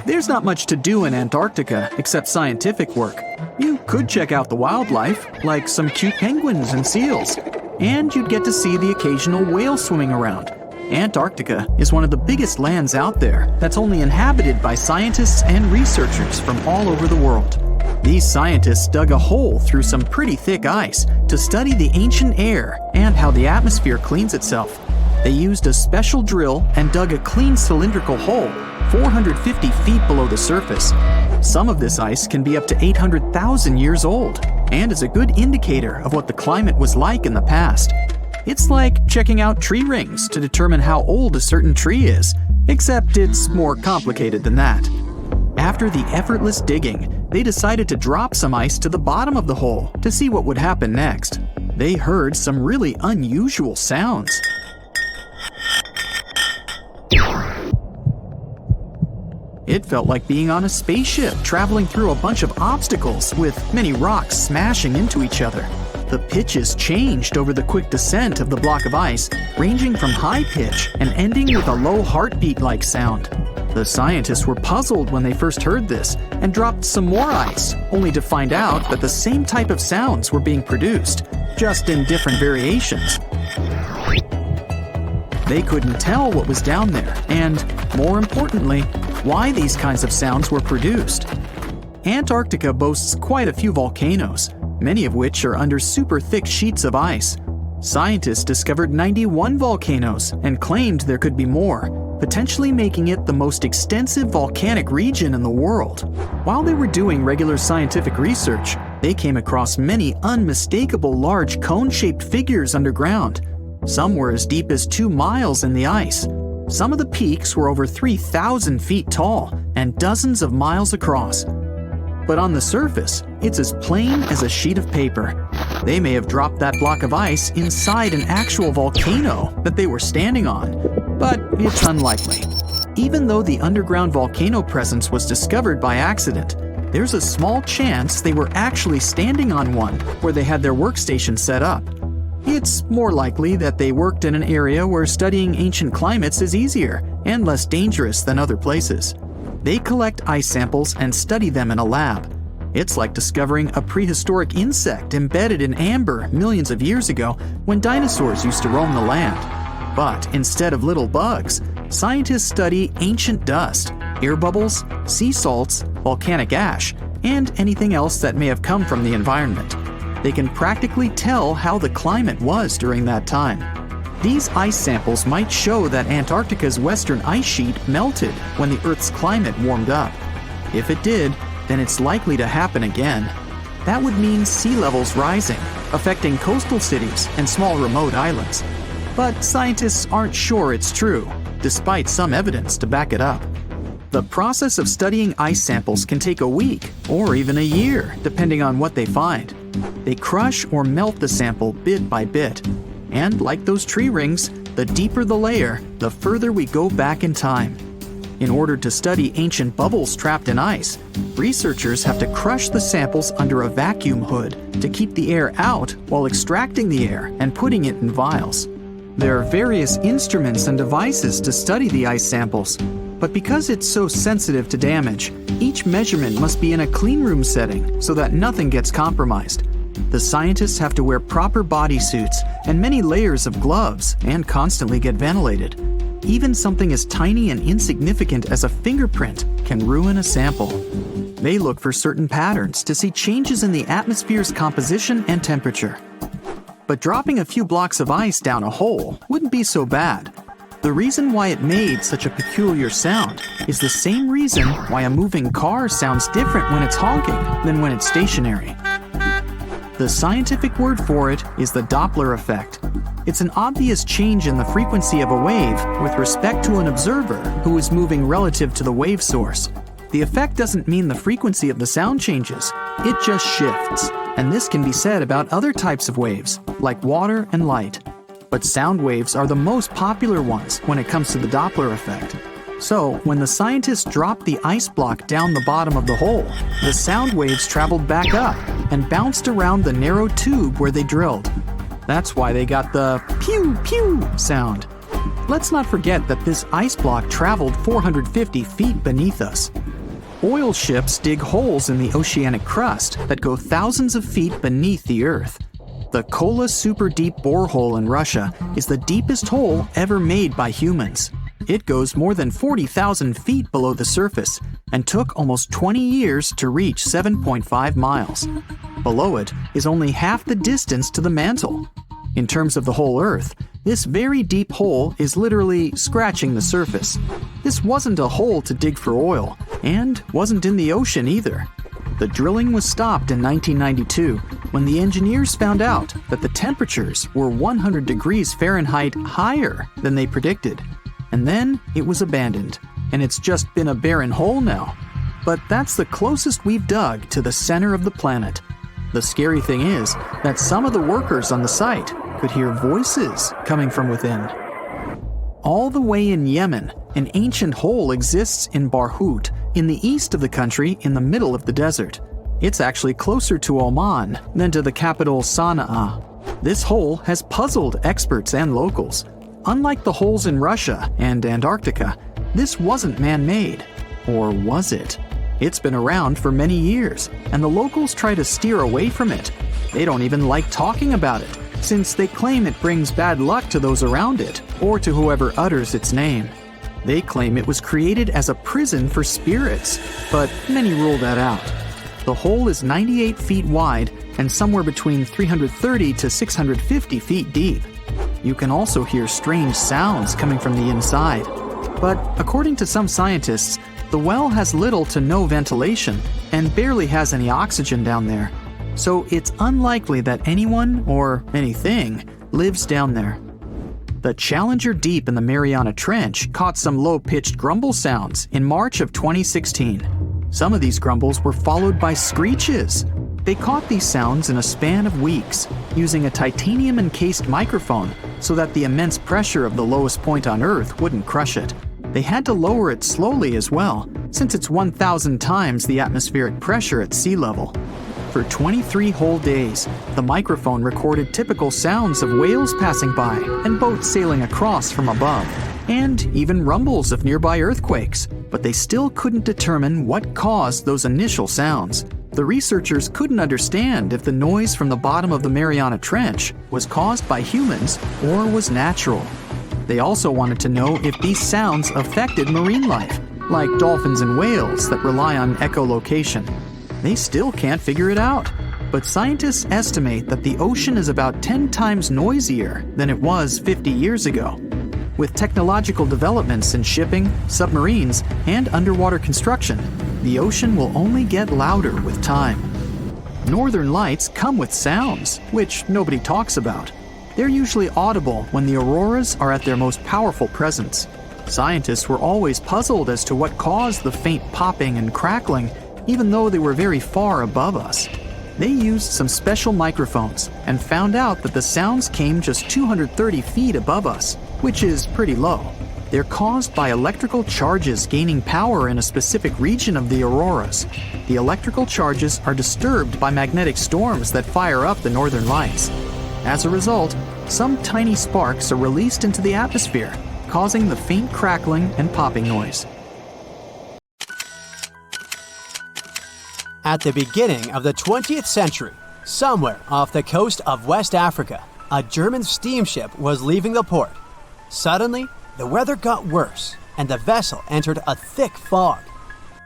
There's not much to do in Antarctica except scientific work. You could check out the wildlife, like some cute penguins and seals, and you'd get to see the occasional whale swimming around. Antarctica is one of the biggest lands out there that's only inhabited by scientists and researchers from all over the world. These scientists dug a hole through some pretty thick ice to study the ancient air and how the atmosphere cleans itself. They used a special drill and dug a clean cylindrical hole 450 feet below the surface. Some of this ice can be up to 800,000 years old and is a good indicator of what the climate was like in the past. It's like checking out tree rings to determine how old a certain tree is, except it's more complicated than that. After the effortless digging, they decided to drop some ice to the bottom of the hole to see what would happen next. They heard some really unusual sounds. It felt like being on a spaceship traveling through a bunch of obstacles with many rocks smashing into each other. The pitches changed over the quick descent of the block of ice, ranging from high pitch and ending with a low heartbeat-like sound. The scientists were puzzled when they first heard this and dropped some more ice, only to find out that the same type of sounds were being produced, just in different variations. They couldn't tell what was down there and, more importantly, why these kinds of sounds were produced. Antarctica boasts quite a few volcanoes, many of which are under super thick sheets of ice. Scientists discovered 91 volcanoes and claimed there could be more, potentially making it the most extensive volcanic region in the world. While they were doing regular scientific research, they came across many unmistakable large cone-shaped figures underground. Some were as deep as 2 miles in the ice. Some of the peaks were over 3,000 feet tall and dozens of miles across. But on the surface, it's as plain as a sheet of paper. They may have dropped that block of ice inside an actual volcano that they were standing on, but it's unlikely. Even though the underground volcano presence was discovered by accident, there's a small chance they were actually standing on one where they had their workstation set up. It's more likely that they worked in an area where studying ancient climates is easier and less dangerous than other places. They collect ice samples and study them in a lab. It's like discovering a prehistoric insect embedded in amber millions of years ago when dinosaurs used to roam the land. But instead of little bugs, scientists study ancient dust, air bubbles, sea salts, volcanic ash, and anything else that may have come from the environment. They can practically tell how the climate was during that time. These ice samples might show that Antarctica's western ice sheet melted when the Earth's climate warmed up. If it did, then it's likely to happen again. That would mean sea levels rising, affecting coastal cities and small remote islands. But scientists aren't sure it's true, despite some evidence to back it up. The process of studying ice samples can take a week or even a year, depending on what they find. They crush or melt the sample bit by bit. And like those tree rings, the deeper the layer, the further we go back in time. In order to study ancient bubbles trapped in ice, researchers have to crush the samples under a vacuum hood to keep the air out while extracting the air and putting it in vials. There are various instruments and devices to study the ice samples, but because it's so sensitive to damage, each measurement must be in a clean room setting so that nothing gets compromised. The scientists have to wear proper bodysuits and many layers of gloves and constantly get ventilated. Even something as tiny and insignificant as a fingerprint can ruin a sample. They look for certain patterns to see changes in the atmosphere's composition and temperature. But dropping a few blocks of ice down a hole wouldn't be so bad. The reason why it made such a peculiar sound is the same reason why a moving car sounds different when it's honking than when it's stationary. The scientific word for it is the Doppler effect. It's an obvious change in the frequency of a wave with respect to an observer who is moving relative to the wave source. The effect doesn't mean the frequency of the sound changes, it just shifts. And this can be said about other types of waves, like water and light. But sound waves are the most popular ones when it comes to the Doppler effect. So, when the scientists dropped the ice block down the bottom of the hole, the sound waves traveled back up and bounced around the narrow tube where they drilled. That's why they got the pew pew sound. Let's not forget that this ice block traveled 450 feet beneath us. Oil ships dig holes in the oceanic crust that go thousands of feet beneath the Earth. The Kola Super Deep Borehole in Russia is the deepest hole ever made by humans. It goes more than 40,000 feet below the surface and took almost 20 years to reach 7.5 miles. Below it is only half the distance to the mantle. In terms of the whole Earth, this very deep hole is literally scratching the surface. This wasn't a hole to dig for oil, and wasn't in the ocean either. The drilling was stopped in 1992 when the engineers found out that the temperatures were 100 degrees Fahrenheit higher than they predicted. And then it was abandoned, and it's just been a barren hole now. But that's the closest we've dug to the center of the planet. The scary thing is that some of the workers on the site could hear voices coming from within. All the way in Yemen, an ancient hole exists in Barhout, in the east of the country in the middle of the desert. It's actually closer to Oman than to the capital Sana'a. This hole has puzzled experts and locals. Unlike the holes in Russia and Antarctica, this wasn't man-made. Or was it? It's been around for many years, and the locals try to steer away from it. They don't even like talking about it, since they claim it brings bad luck to those around it, or to whoever utters its name. They claim it was created as a prison for spirits, but many rule that out. The hole is 98 feet wide and somewhere between 330 to 650 feet deep. You can also hear strange sounds coming from the inside. But according to some scientists, the well has little to no ventilation and barely has any oxygen down there. So it's unlikely that anyone or anything lives down there. The Challenger Deep in the Mariana Trench caught some low-pitched grumble sounds in March of 2016. Some of these grumbles were followed by screeches. They caught these sounds in a span of weeks, using a titanium-encased microphone so that the immense pressure of the lowest point on Earth wouldn't crush it. They had to lower it slowly as well, since it's 1,000 times the atmospheric pressure at sea level. For 23 whole days, the microphone recorded typical sounds of whales passing by and boats sailing across from above, and even rumbles of nearby earthquakes, but they still couldn't determine what caused those initial sounds. The researchers couldn't understand if the noise from the bottom of the Mariana Trench was caused by humans or was natural. They also wanted to know if these sounds affected marine life, like dolphins and whales that rely on echolocation. They still can't figure it out, but scientists estimate that the ocean is about 10 times noisier than it was 50 years ago. With technological developments in shipping, submarines, and underwater construction, the ocean will only get louder with time. Northern lights come with sounds, which nobody talks about. They're usually audible when the auroras are at their most powerful presence. Scientists were always puzzled as to what caused the faint popping and crackling, even though they were very far above us. They used some special microphones and found out that the sounds came just 230 feet above us, which is pretty low. They're caused by electrical charges gaining power in a specific region of the auroras. The electrical charges are disturbed by magnetic storms that fire up the northern lights. As a result, some tiny sparks are released into the atmosphere, causing the faint crackling and popping noise. At the beginning of the 20th century, somewhere off the coast of West Africa, a German steamship was leaving the port. Suddenly, the weather got worse, and the vessel entered a thick fog.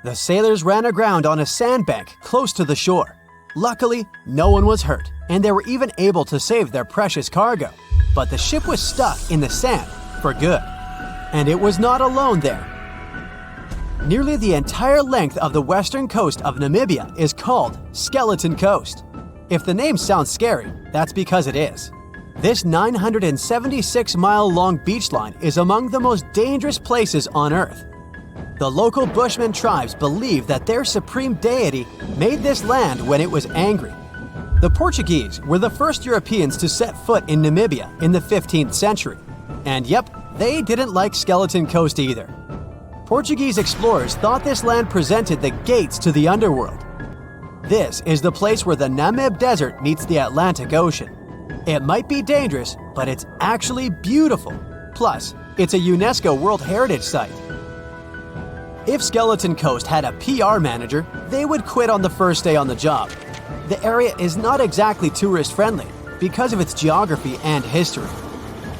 The sailors ran aground on a sandbank close to the shore. Luckily, no one was hurt, and they were even able to save their precious cargo. But the ship was stuck in the sand for good. And it was not alone there. Nearly the entire length of the western coast of Namibia is called Skeleton Coast. If the name sounds scary, that's because it is. This 976-mile-long beach line is among the most dangerous places on Earth. The local Bushman tribes believe that their supreme deity made this land when it was angry. The Portuguese were the first Europeans to set foot in Namibia in the 15th century. And yep, they didn't like Skeleton Coast either. Portuguese explorers thought this land presented the gates to the underworld. This is the place where the Namib Desert meets the Atlantic Ocean. It might be dangerous, but it's actually beautiful. Plus, it's a UNESCO World Heritage Site. If Skeleton Coast had a PR manager, they would quit on the first day on the job. The area is not exactly tourist-friendly because of its geography and history.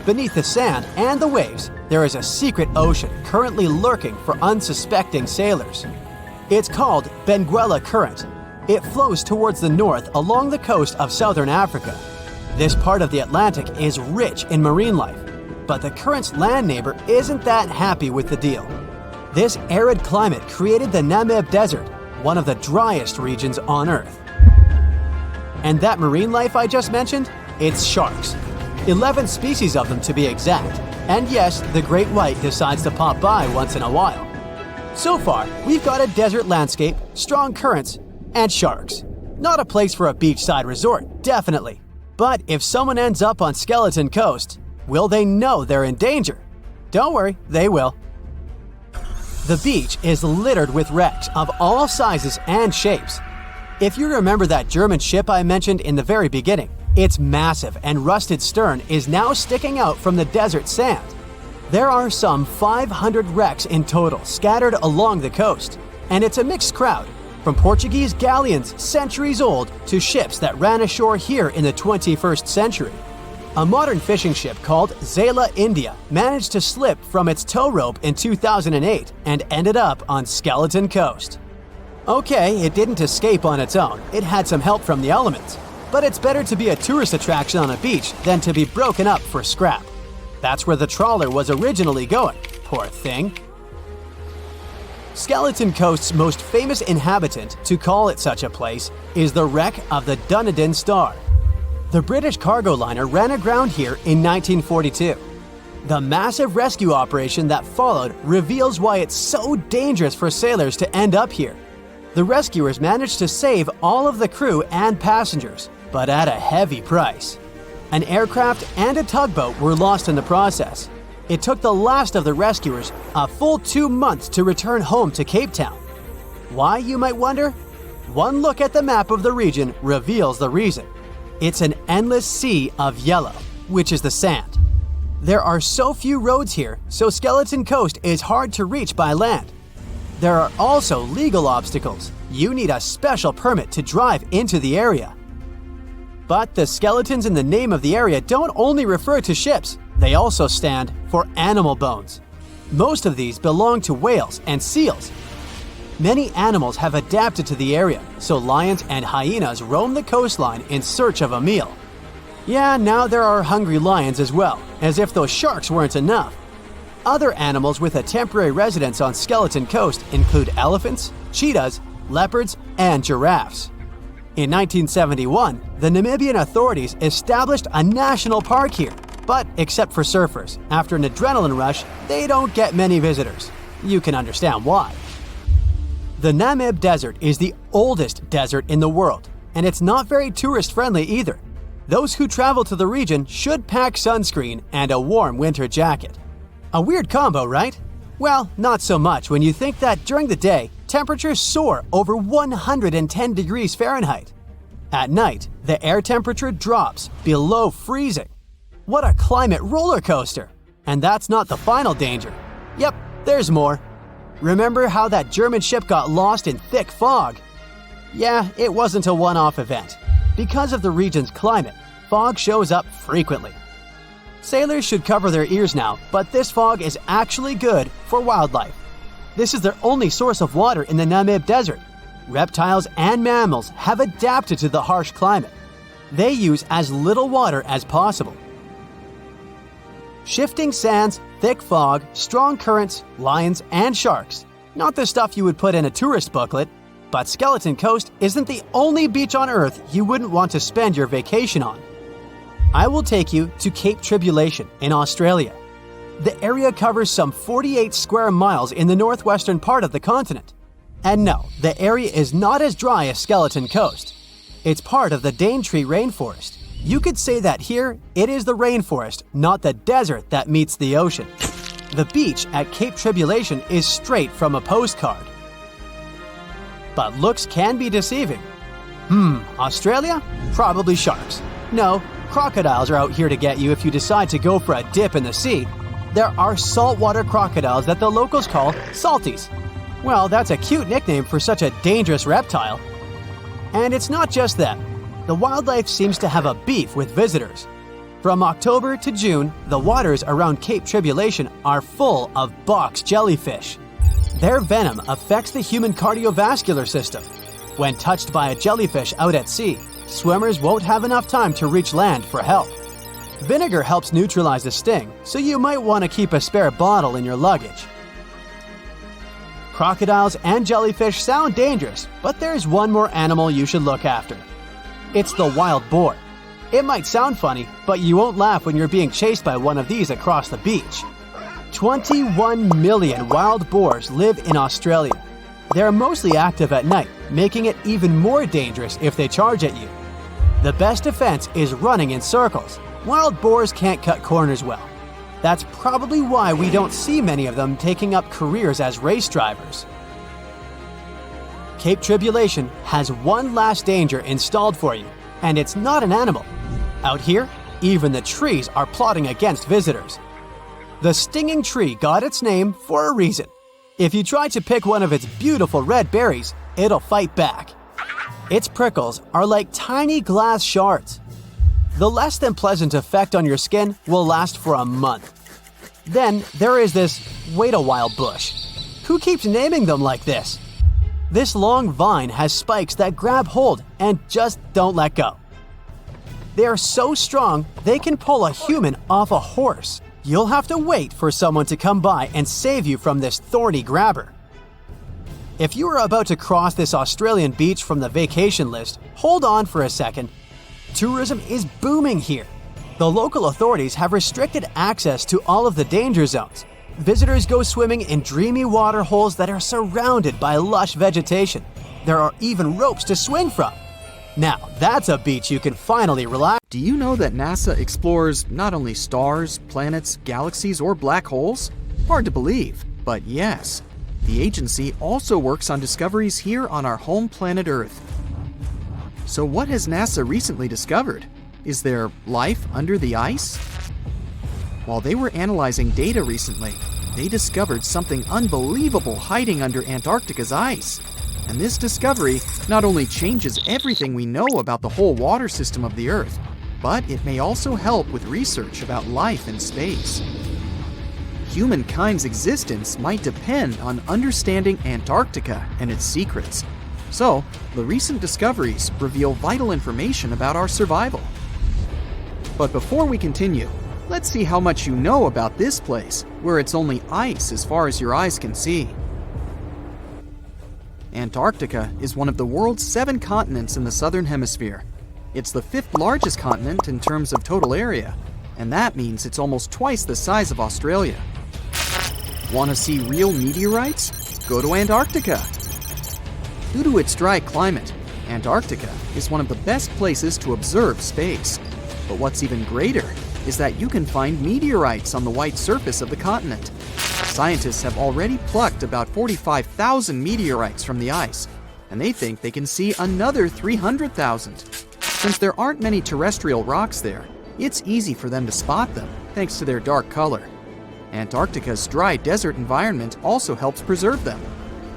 Beneath the sand and the waves, there is a secret ocean currently lurking for unsuspecting sailors. It's called Benguela Current. It flows towards the north along the coast of southern Africa. This part of the Atlantic is rich in marine life, but the current's land neighbor isn't that happy with the deal. This arid climate created the Namib Desert, one of the driest regions on Earth. And that marine life I just mentioned? It's sharks. 11 species of them to be exact. And yes, the great white decides to pop by once in a while. So far, we've got a desert landscape, strong currents, and sharks. Not a place for a beachside resort, definitely. But if someone ends up on Skeleton Coast, will they know they're in danger? Don't worry, they will. The beach is littered with wrecks of all sizes and shapes. If you remember that German ship I mentioned in the very beginning, its massive and rusted stern is now sticking out from the desert sand. There are some 500 wrecks in total scattered along the coast, and it's a mixed crowd, from Portuguese galleons centuries old to ships that ran ashore here in the 21st century. A modern fishing ship called Zela India managed to slip from its tow rope in 2008 and ended up on Skeleton Coast. Okay, it didn't escape on its own, it had some help from the elements. But it's better to be a tourist attraction on a beach than to be broken up for scrap. That's where the trawler was originally going, poor thing. Skeleton Coast's most famous inhabitant, to call it such a place, is the wreck of the Dunedin Star. The British cargo liner ran aground here in 1942. The massive rescue operation that followed reveals why it's so dangerous for sailors to end up here. The rescuers managed to save all of the crew and passengers, but at a heavy price. An aircraft and a tugboat were lost in the process. It took the last of the rescuers a full 2 months to return home to Cape Town. Why, you might wonder? One look at the map of the region reveals the reason. It's an endless sea of yellow, which is the sand. There are so few roads here, so Skeleton Coast is hard to reach by land. There are also legal obstacles. You need a special permit to drive into the area. But the skeletons in the name of the area don't only refer to ships, they also stand for animal bones. Most of these belong to whales and seals. Many animals have adapted to the area, so lions and hyenas roam the coastline in search of a meal. Yeah, now there are hungry lions as well, as if those sharks weren't enough. Other animals with a temporary residence on Skeleton Coast include elephants, cheetahs, leopards, and giraffes. In 1971, the Namibian authorities established a national park here, but except for surfers, after an adrenaline rush, they don't get many visitors. You can understand why. The Namib Desert is the oldest desert in the world, and it's not very tourist-friendly either. Those who travel to the region should pack sunscreen and a warm winter jacket. A weird combo, right? Well, not so much when you think that during the day, temperatures soar over 110 degrees Fahrenheit. At night, the air temperature drops below freezing. What a climate roller coaster! And that's not the final danger. Yep, there's more. Remember how that German ship got lost in thick fog? Yeah, it wasn't a one-off event. Because of the region's climate, fog shows up frequently. Sailors should cover their ears now, but this fog is actually good for wildlife. This is their only source of water in the Namib Desert. Reptiles and mammals have adapted to the harsh climate. They use as little water as possible. Shifting sands, thick fog, strong currents, lions, and sharks. Not the stuff you would put in a tourist booklet, but Skeleton Coast isn't the only beach on Earth you wouldn't want to spend your vacation on. I will take you to Cape Tribulation in Australia. The area covers some 48 square miles in the northwestern part of the continent. And no, the area is not as dry as Skeleton Coast. It's part of the Daintree rainforest. You could say that here, it is the rainforest, not the desert that meets the ocean. The beach at Cape Tribulation is straight from a postcard. But looks can be deceiving. Australia? Probably sharks. No, crocodiles are out here to get you if you decide to go for a dip in the sea. There are saltwater crocodiles that the locals call salties. Well, that's a cute nickname for such a dangerous reptile. And it's not just them. The wildlife seems to have a beef with visitors. From October to June, the waters around Cape Tribulation are full of box jellyfish. Their venom affects the human cardiovascular system. When touched by a jellyfish out at sea, swimmers won't have enough time to reach land for help. Vinegar helps neutralize the sting, so you might want to keep a spare bottle in your luggage. Crocodiles and jellyfish sound dangerous, but there's one more animal you should look after. It's the wild boar. It might sound funny, but you won't laugh when you're being chased by one of these across the beach. 21 million wild boars live in Australia. They're mostly active at night, making it even more dangerous if they charge at you. The best defense is running in circles. Wild boars can't cut corners well. That's probably why we don't see many of them taking up careers as race drivers. Cape Tribulation has one last danger installed for you, and it's not an animal. Out here, even the trees are plotting against visitors. The stinging tree got its name for a reason. If you try to pick one of its beautiful red berries, it'll fight back. Its prickles are like tiny glass shards. The less than pleasant effect on your skin will last for a month. Then there is this wait a while bush. Who keeps naming them like this? This long vine has spikes that grab hold and just don't let go. They are so strong they can pull a human off a horse. You'll have to wait for someone to come by and save you from this thorny grabber. If you are about to cross this Australian beach from the vacation list, hold on for a second. Tourism is booming here. The local authorities have restricted access to all of the danger zones. Visitors go swimming in dreamy water holes that are surrounded by lush vegetation. There are even ropes to swing from. Now, that's a beach you can finally relax. Do you know that NASA explores not only stars, planets, galaxies, or black holes? Hard to believe, but yes. The agency also works on discoveries here on our home planet Earth. So what has NASA recently discovered? Is there life under the ice? While they were analyzing data recently, they discovered something unbelievable hiding under Antarctica's ice. And this discovery not only changes everything we know about the whole water system of the Earth, but it may also help with research about life in space. Humankind's existence might depend on understanding Antarctica and its secrets. So, the recent discoveries reveal vital information about our survival. But before we continue, let's see how much you know about this place, where it's only ice as far as your eyes can see. Antarctica is one of the world's 7 continents in the southern hemisphere. It's the 5th largest continent in terms of total area, and that means it's almost twice the size of Australia. Want to see real meteorites? Go to Antarctica. Due to its dry climate, Antarctica is one of the best places to observe space. But what's even greater is that you can find meteorites on the white surface of the continent. Scientists have already plucked about 45,000 meteorites from the ice, and they think they can see another 300,000. Since there aren't many terrestrial rocks there, it's easy for them to spot them, thanks to their dark color. Antarctica's dry desert environment also helps preserve them,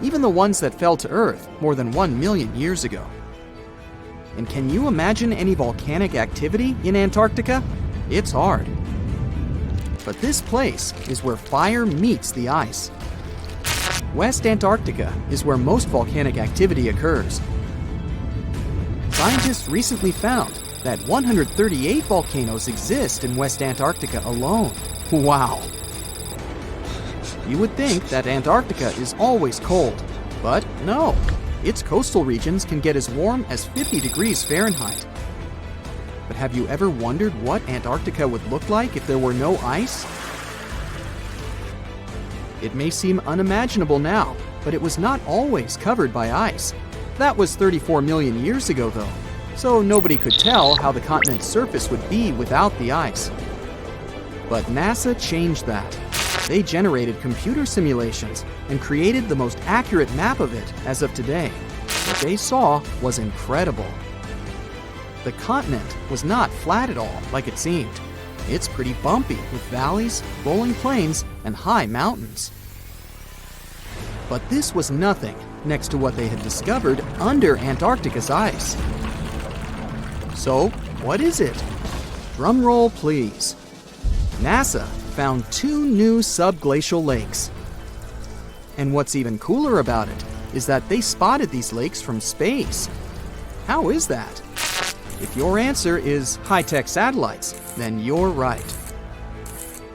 even the ones that fell to Earth more than 1 million years ago. And can you imagine any volcanic activity in Antarctica? It's hard. But this place is where fire meets the ice. West Antarctica is where most volcanic activity occurs. Scientists recently found that 138 volcanoes exist in West Antarctica alone. Wow! You would think that Antarctica is always cold, but no. Its coastal regions can get as warm as 50 degrees Fahrenheit. But have you ever wondered what Antarctica would look like if there were no ice? It may seem unimaginable now, but it was not always covered by ice. That was 34 million years ago, though, so nobody could tell how the continent's surface would be without the ice. But NASA changed that. They generated computer simulations and created the most accurate map of it as of today. What they saw was incredible. The continent was not flat at all like it seemed. It's pretty bumpy with valleys, rolling plains, and high mountains. But this was nothing next to what they had discovered under Antarctica's ice. So, what is it? Drum roll, please. NASA found 2 new subglacial lakes. And what's even cooler about it is that they spotted these lakes from space. How is that? If your answer is high-tech satellites, then you're right.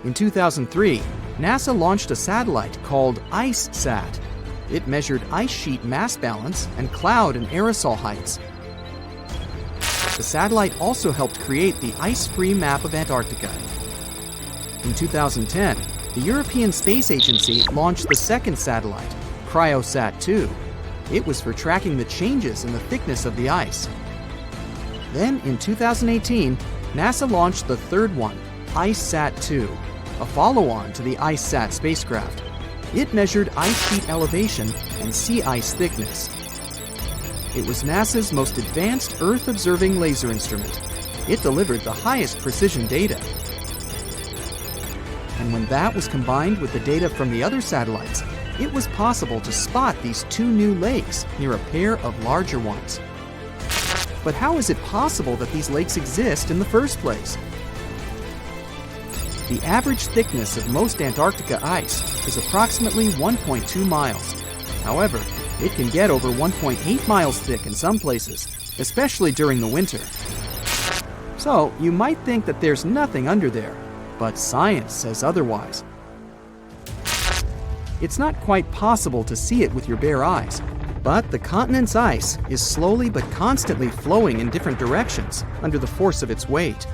In 2003, NASA launched a satellite called IceSat. It measured ice sheet mass balance and cloud and aerosol heights. The satellite also helped create the ice-free map of Antarctica. In 2010, the European Space Agency launched the second satellite, Cryosat-2. It was for tracking the changes in the thickness of the ice. Then, in 2018, NASA launched the third one, IceSat-2, a follow-on to the IceSat spacecraft. It measured ice sheet elevation and sea ice thickness. It was NASA's most advanced Earth-observing laser instrument. It delivered the highest precision data. And when that was combined with the data from the other satellites, it was possible to spot these 2 new lakes near a pair of larger ones. But how is it possible that these lakes exist in the first place? The average thickness of most Antarctica ice is approximately 1.2 miles. However, it can get over 1.8 miles thick in some places, especially during the winter. So, you might think that there's nothing under there, but science says otherwise. It's not quite possible to see it with your bare eyes, but the continent's ice is slowly but constantly flowing in different directions under the force of its weight.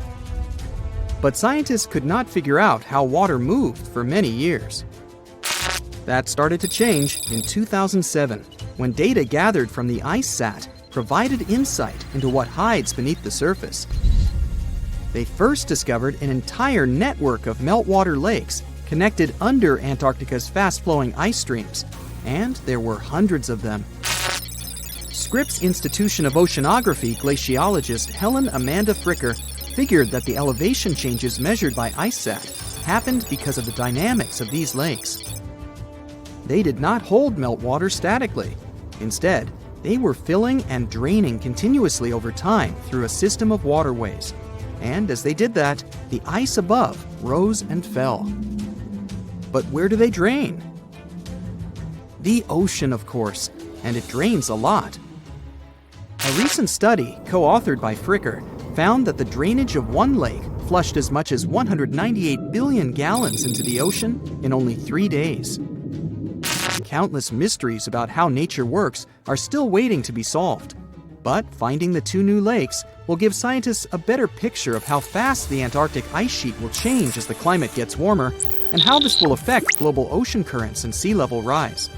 But scientists could not figure out how water moved for many years. That started to change in 2007, when data gathered from the IceSat provided insight into what hides beneath the surface. They first discovered an entire network of meltwater lakes connected under Antarctica's fast-flowing ice streams, and there were hundreds of them. Scripps Institution of Oceanography glaciologist Helen Amanda Fricker figured that the elevation changes measured by IceSat happened because of the dynamics of these lakes. They did not hold meltwater statically. Instead, they were filling and draining continuously over time through a system of waterways. And as they did that, the ice above rose and fell. But where do they drain? The ocean, of course, and it drains a lot. A recent study, co-authored by Fricker, found that the drainage of one lake flushed as much as 198 billion gallons into the ocean in only 3 days. Countless mysteries about how nature works are still waiting to be solved. But finding the 2 new lakes will give scientists a better picture of how fast the Antarctic ice sheet will change as the climate gets warmer, and how this will affect global ocean currents and sea level rise.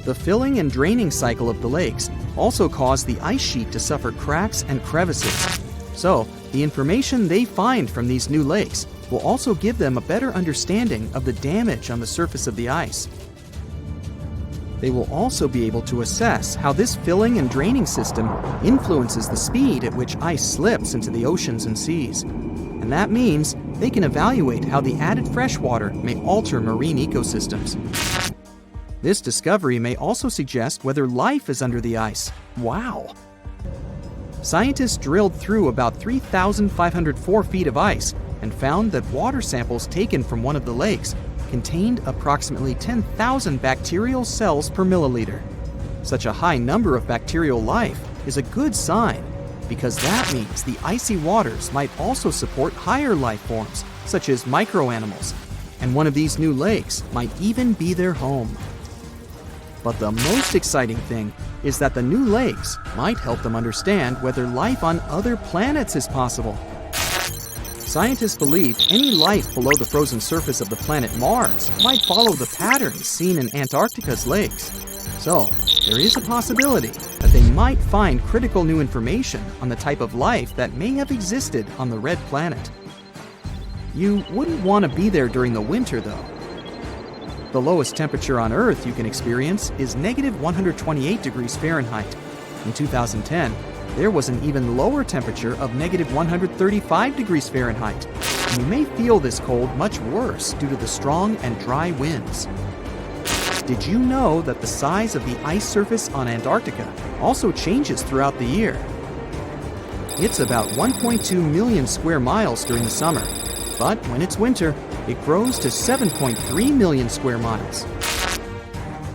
The filling and draining cycle of the lakes also cause the ice sheet to suffer cracks and crevices. So, the information they find from these new lakes will also give them a better understanding of the damage on the surface of the ice. They will also be able to assess how this filling and draining system influences the speed at which ice slips into the oceans and seas. And that means they can evaluate how the added fresh water may alter marine ecosystems. This discovery may also suggest whether life is under the ice. Wow! Scientists drilled through about 3,504 feet of ice and found that water samples taken from one of the lakes contained approximately 10,000 bacterial cells per milliliter. Such a high number of bacterial life is a good sign, because that means the icy waters might also support higher life forms, such as microanimals, and one of these new lakes might even be their home. But the most exciting thing is that the new lakes might help them understand whether life on other planets is possible. Scientists believe any life below the frozen surface of the planet Mars might follow the patterns seen in Antarctica's lakes. So, there is a possibility that they might find critical new information on the type of life that may have existed on the red planet. You wouldn't want to be there during the winter, though. The lowest temperature on Earth you can experience is negative 128 degrees Fahrenheit. In 2010, there was an even lower temperature of negative 135 degrees Fahrenheit. And you may feel this cold much worse due to the strong and dry winds. Did you know that the size of the ice surface on Antarctica also changes throughout the year? It's about 1.2 million square miles during the summer, but when it's winter, it grows to 7.3 million square miles.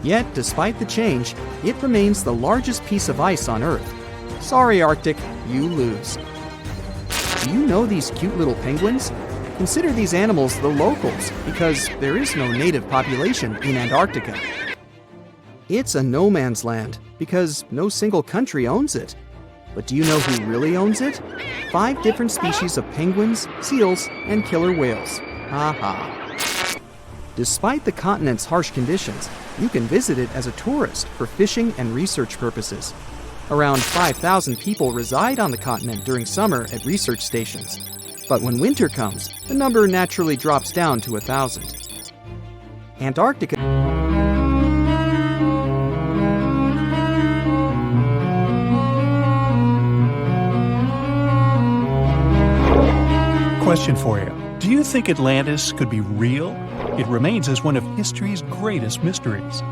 Yet, despite the change, it remains the largest piece of ice on Earth. Sorry, Arctic, you lose. Do you know these cute little penguins? Consider these animals the locals because there is no native population in Antarctica. It's a no man's land because no single country owns it. But do you know who really owns it? 5 different species of penguins, seals, and killer whales. Ha. Despite the continent's harsh conditions, you can visit it as a tourist for fishing and research purposes. Around 5,000 people reside on the continent during summer at research stations. But when winter comes, the number naturally drops down to 1,000. Antarctica. Question for you. Do you think Atlantis could be real? It remains as one of history's greatest mysteries.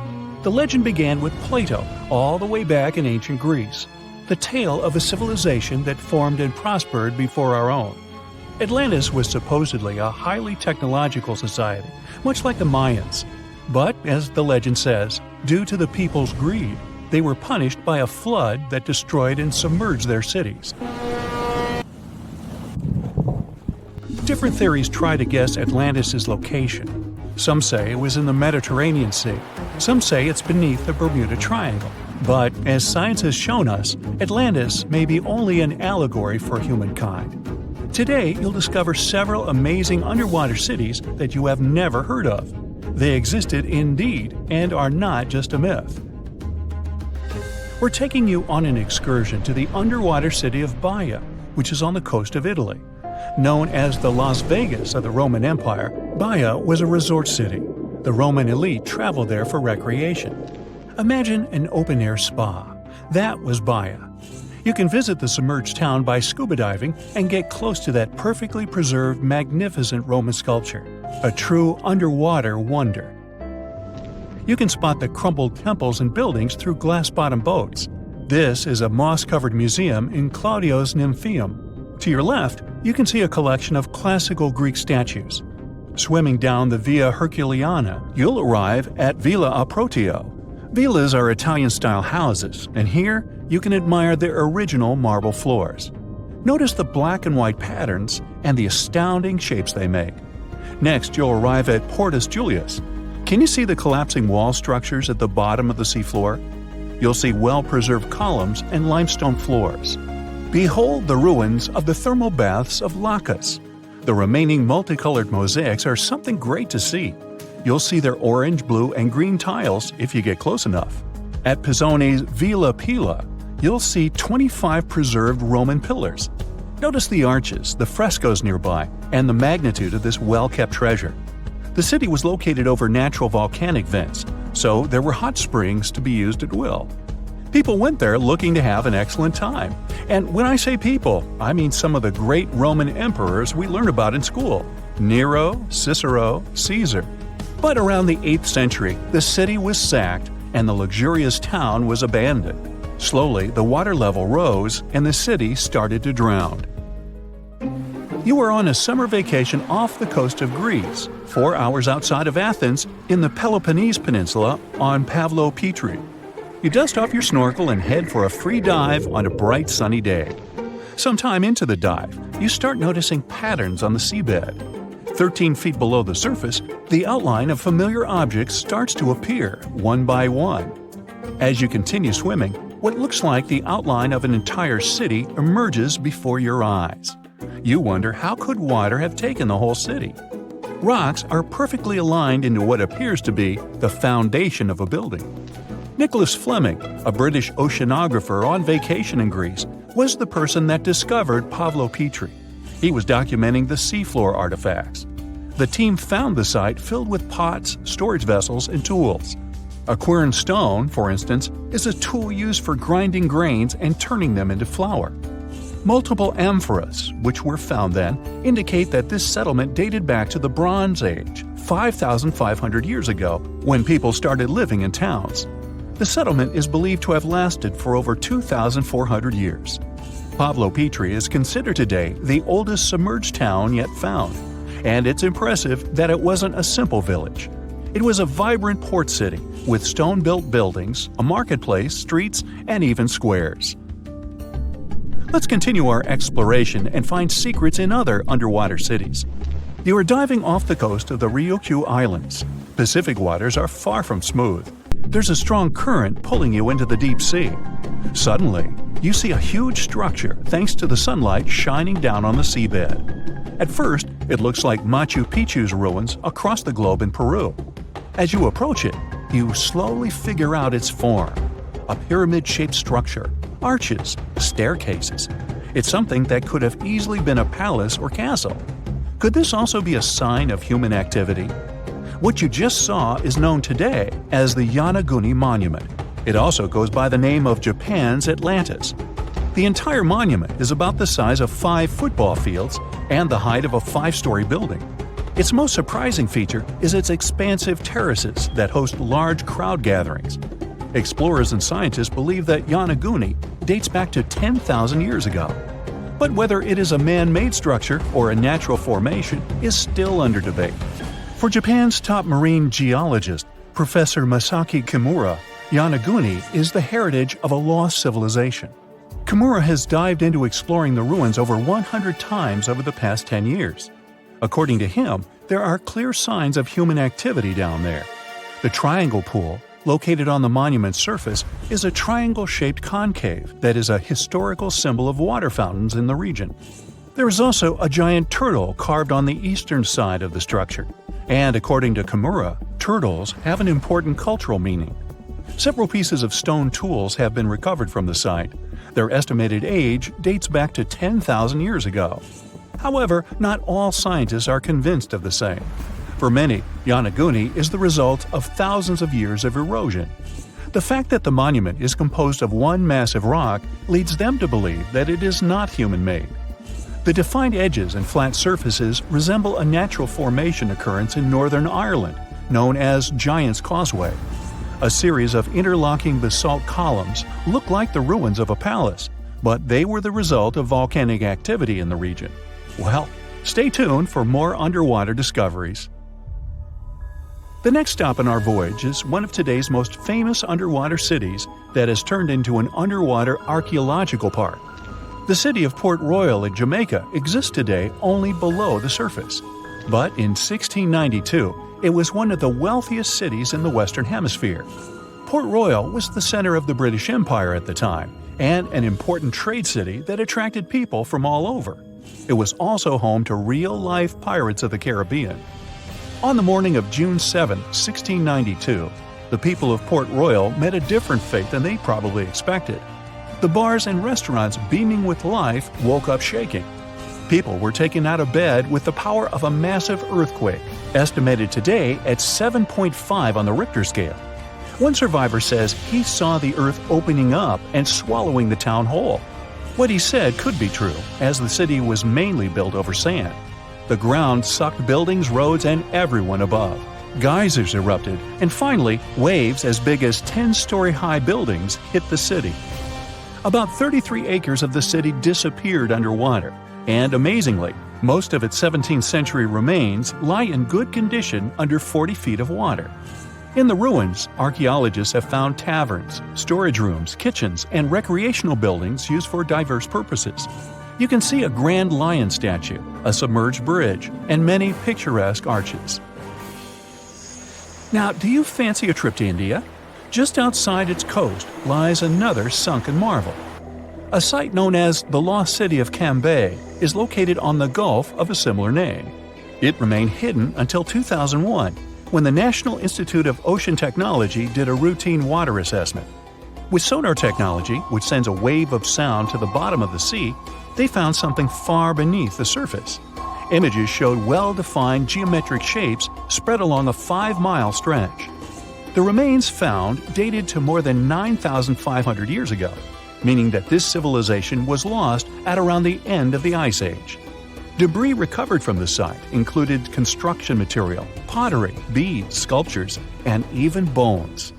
The legend began with Plato, all the way back in ancient Greece. The tale of a civilization that formed and prospered before our own. Atlantis was supposedly a highly technological society, much like the Mayans. But, as the legend says, due to the people's greed, they were punished by a flood that destroyed and submerged their cities. Different theories try to guess Atlantis' location. Some say it was in the Mediterranean Sea. Some say it's beneath the Bermuda Triangle. But, as science has shown us, Atlantis may be only an allegory for humankind. Today, you'll discover several amazing underwater cities that you have never heard of. They existed indeed and are not just a myth. We're taking you on an excursion to the underwater city of Baia, which is on the coast of Italy. Known as the Las Vegas of the Roman Empire, Baia was a resort city. The Roman elite traveled there for recreation. Imagine an open-air spa. That was Baia. You can visit the submerged town by scuba diving and get close to that perfectly preserved, magnificent Roman sculpture, a true underwater wonder. You can spot the crumbled temples and buildings through glass-bottom boats. This is a moss-covered museum in Claudio's Nymphaeum. To your left, you can see a collection of classical Greek statues. Swimming down the Via Herculeana, you'll arrive at Villa Aprotio. Villas are Italian-style houses, and here you can admire their original marble floors. Notice the black and white patterns and the astounding shapes they make. Next, you'll arrive at Portus Julius. Can you see the collapsing wall structures at the bottom of the seafloor? You'll see well-preserved columns and limestone floors. Behold the ruins of the thermal baths of Lacus. The remaining multicolored mosaics are something great to see. You'll see their orange, blue, and green tiles if you get close enough. At Pisoni's Villa Pila, you'll see 25 preserved Roman pillars. Notice the arches, the frescoes nearby, and the magnitude of this well-kept treasure. The city was located over natural volcanic vents, so there were hot springs to be used at will. People went there looking to have an excellent time. And when I say people, I mean some of the great Roman emperors we learn about in school: Nero, Cicero, Caesar. But around the 8th century, the city was sacked and the luxurious town was abandoned. Slowly, the water level rose and the city started to drown. You are on a summer vacation off the coast of Greece, 4 hours outside of Athens in the Peloponnese Peninsula on Pavlo Petri. You dust off your snorkel and head for a free dive on a bright sunny day. Sometime into the dive, you start noticing patterns on the seabed. 13 feet below the surface, the outline of familiar objects starts to appear, one by one. As you continue swimming, what looks like the outline of an entire city emerges before your eyes. You wonder, how could water have taken the whole city? Rocks are perfectly aligned into what appears to be the foundation of a building. Nicholas Fleming, a British oceanographer on vacation in Greece, was the person that discovered Pavlo Petri. He was documenting the seafloor artifacts. The team found the site filled with pots, storage vessels, and tools. A quern stone, for instance, is a tool used for grinding grains and turning them into flour. Multiple amphoras, which were found then, indicate that this settlement dated back to the Bronze Age, 5,500 years ago when people started living in towns. The settlement is believed to have lasted for over 2,400 years. Pablo Petrie is considered today the oldest submerged town yet found, and it's impressive that it wasn't a simple village. It was a vibrant port city with stone-built buildings, a marketplace, streets, and even squares. Let's continue our exploration and find secrets in other underwater cities. You are diving off the coast of the Ryukyu Islands. Pacific waters are far from smooth. There's a strong current pulling you into the deep sea. Suddenly, you see a huge structure thanks to the sunlight shining down on the seabed. At first, it looks like Machu Picchu's ruins across the globe in Peru. As you approach it, you slowly figure out its form. A pyramid-shaped structure, arches, staircases. It's something that could have easily been a palace or castle. Could this also be a sign of human activity? What you just saw is known today as the Yonaguni Monument. It also goes by the name of Japan's Atlantis. The entire monument is about the size of 5 football fields and the height of a 5-story building. Its most surprising feature is its expansive terraces that host large crowd gatherings. Explorers and scientists believe that Yonaguni dates back to 10,000 years ago. But whether it is a man-made structure or a natural formation is still under debate. For Japan's top marine geologist, Professor Masaki Kimura, Yonaguni is the heritage of a lost civilization. Kimura has dived into exploring the ruins over 100 times over the past 10 years. According to him, there are clear signs of human activity down there. The Triangle Pool, located on the monument's surface, is a triangle-shaped concave that is a historical symbol of water fountains in the region. There is also a giant turtle carved on the eastern side of the structure. And according to Kimura, turtles have an important cultural meaning. Several pieces of stone tools have been recovered from the site. Their estimated age dates back to 10,000 years ago. However, not all scientists are convinced of the same. For many, Yonaguni is the result of thousands of years of erosion. The fact that the monument is composed of one massive rock leads them to believe that it is not human-made. The defined edges and flat surfaces resemble a natural formation occurrence in Northern Ireland, known as Giant's Causeway. A series of interlocking basalt columns look like the ruins of a palace, but they were the result of volcanic activity in the region. Well, stay tuned for more underwater discoveries. The next stop on our voyage is one of today's most famous underwater cities that has turned into an underwater archaeological park. The city of Port Royal in Jamaica exists today only below the surface. But in 1692, it was one of the wealthiest cities in the Western Hemisphere. Port Royal was the center of the British Empire at the time, and an important trade city that attracted people from all over. It was also home to real-life pirates of the Caribbean. On the morning of June 7, 1692, the people of Port Royal met a different fate than they probably expected. The bars and restaurants beaming with life woke up shaking. People were taken out of bed with the power of a massive earthquake, estimated today at 7.5 on the Richter scale. One survivor says he saw the earth opening up and swallowing the town whole. What he said could be true, as the city was mainly built over sand. The ground sucked buildings, roads, and everyone above. Geysers erupted, and finally, waves as big as 10-story-high buildings hit the city. About 33 acres of the city disappeared underwater, and amazingly, most of its 17th century remains lie in good condition under 40 feet of water. In the ruins, archaeologists have found taverns, storage rooms, kitchens, and recreational buildings used for diverse purposes. You can see a grand lion statue, a submerged bridge, and many picturesque arches. Now, do you fancy a trip to India? Just outside its coast lies another sunken marvel. A site known as the Lost City of Cambay is located on the Gulf of a similar name. It remained hidden until 2001, when the National Institute of Ocean Technology did a routine water assessment. With sonar technology, which sends a wave of sound to the bottom of the sea, they found something far beneath the surface. Images showed well-defined geometric shapes spread along a 5-mile stretch. The remains found dated to more than 9,500 years ago, meaning that this civilization was lost at around the end of the Ice Age. Debris recovered from the site included construction material, pottery, beads, sculptures, and even bones.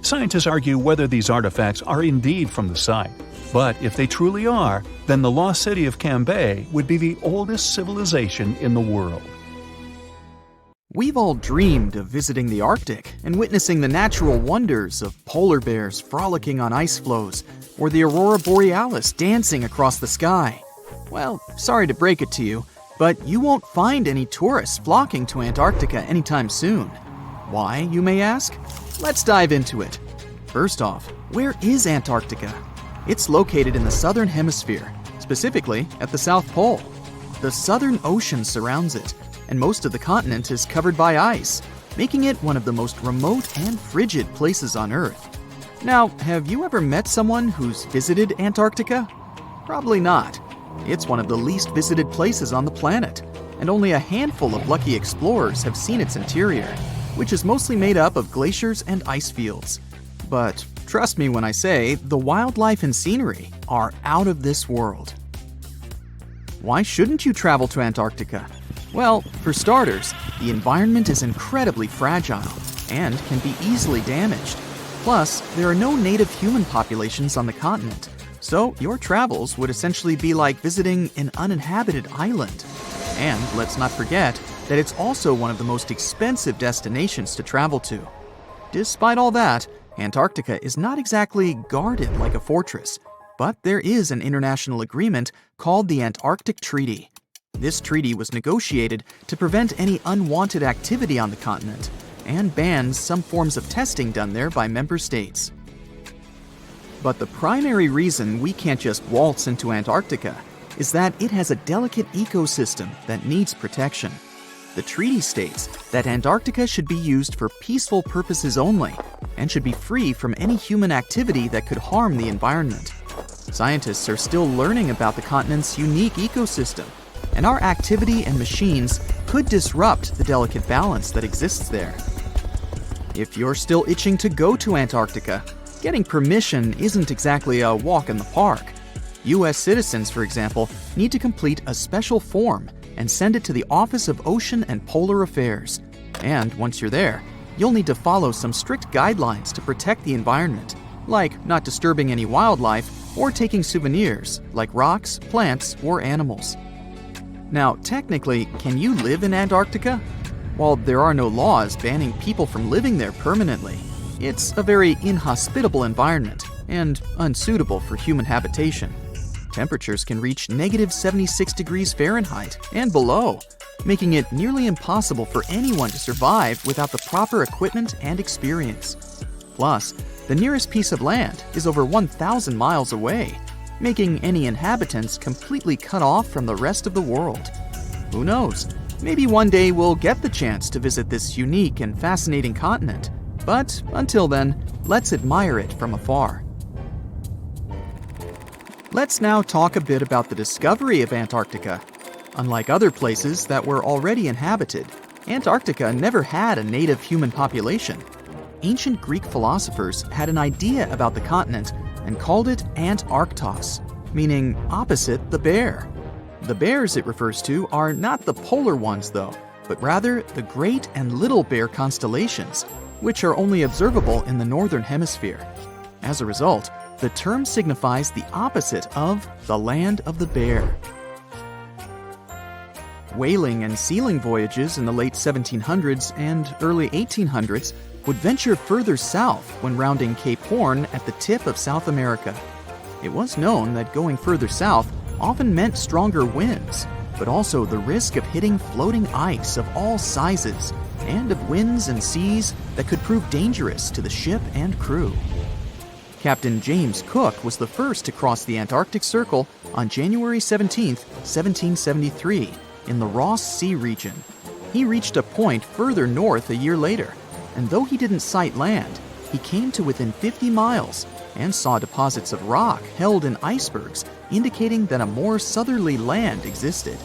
Scientists argue whether these artifacts are indeed from the site, but if they truly are, then the lost city of Cambay would be the oldest civilization in the world. We've all dreamed of visiting the Arctic and witnessing the natural wonders of polar bears frolicking on ice floes or the aurora borealis dancing across the sky. Well, sorry to break it to you, but you won't find any tourists flocking to Antarctica anytime soon. Why, you may ask? Let's dive into it. First off, where is Antarctica? It's located in the southern hemisphere, specifically at the South Pole. The Southern Ocean surrounds it, and most of the continent is covered by ice, making it one of the most remote and frigid places on Earth. Now, have you ever met someone who's visited Antarctica? Probably not. It's one of the least visited places on the planet, and only a handful of lucky explorers have seen its interior, which is mostly made up of glaciers and ice fields. But trust me when I say the wildlife and scenery are out of this world. Why shouldn't you travel to Antarctica? Well, for starters, the environment is incredibly fragile and can be easily damaged. Plus, there are no native human populations on the continent, so your travels would essentially be like visiting an uninhabited island. And let's not forget that it's also one of the most expensive destinations to travel to. Despite all that, Antarctica is not exactly guarded like a fortress, but there is an international agreement called the Antarctic Treaty. This treaty was negotiated to prevent any unwanted activity on the continent and bans some forms of testing done there by member states. But the primary reason we can't just waltz into Antarctica is that it has a delicate ecosystem that needs protection. The treaty states that Antarctica should be used for peaceful purposes only and should be free from any human activity that could harm the environment. Scientists are still learning about the continent's unique ecosystem, and our activity and machines could disrupt the delicate balance that exists there. If you're still itching to go to Antarctica, getting permission isn't exactly a walk in the park. U.S. citizens, for example, need to complete a special form and send it to the Office of Ocean and Polar Affairs. And once you're there, you'll need to follow some strict guidelines to protect the environment, like not disturbing any wildlife or taking souvenirs like rocks, plants, or animals. Now, technically, can you live in Antarctica? While there are no laws banning people from living there permanently, it's a very inhospitable environment and unsuitable for human habitation. Temperatures can reach -76 degrees Fahrenheit and below, making it nearly impossible for anyone to survive without the proper equipment and experience. Plus, the nearest piece of land is over 1,000 miles away, making any inhabitants completely cut off from the rest of the world. Who knows? Maybe one day we'll get the chance to visit this unique and fascinating continent. But until then, let's admire it from afar. Let's now talk a bit about the discovery of Antarctica. Unlike other places that were already inhabited, Antarctica never had a native human population. Ancient Greek philosophers had an idea about the continent and called it Antarctos, meaning opposite the bear. The bears it refers to are not the polar ones though, but rather the Great and Little Bear constellations, which are only observable in the northern hemisphere. As a result, the term signifies the opposite of the land of the bear. Whaling and sealing voyages in the late 1700s and early 1800s would venture further south when rounding Cape Horn at the tip of South America. It was known that going further south often meant stronger winds, but also the risk of hitting floating ice of all sizes and of winds and seas that could prove dangerous to the ship and crew. Captain James Cook was the first to cross the Antarctic Circle on January 17, 1773, in the Ross Sea region. He reached a point further north a year later, and though he didn't sight land, he came to within 50 miles and saw deposits of rock held in icebergs, indicating that a more southerly land existed.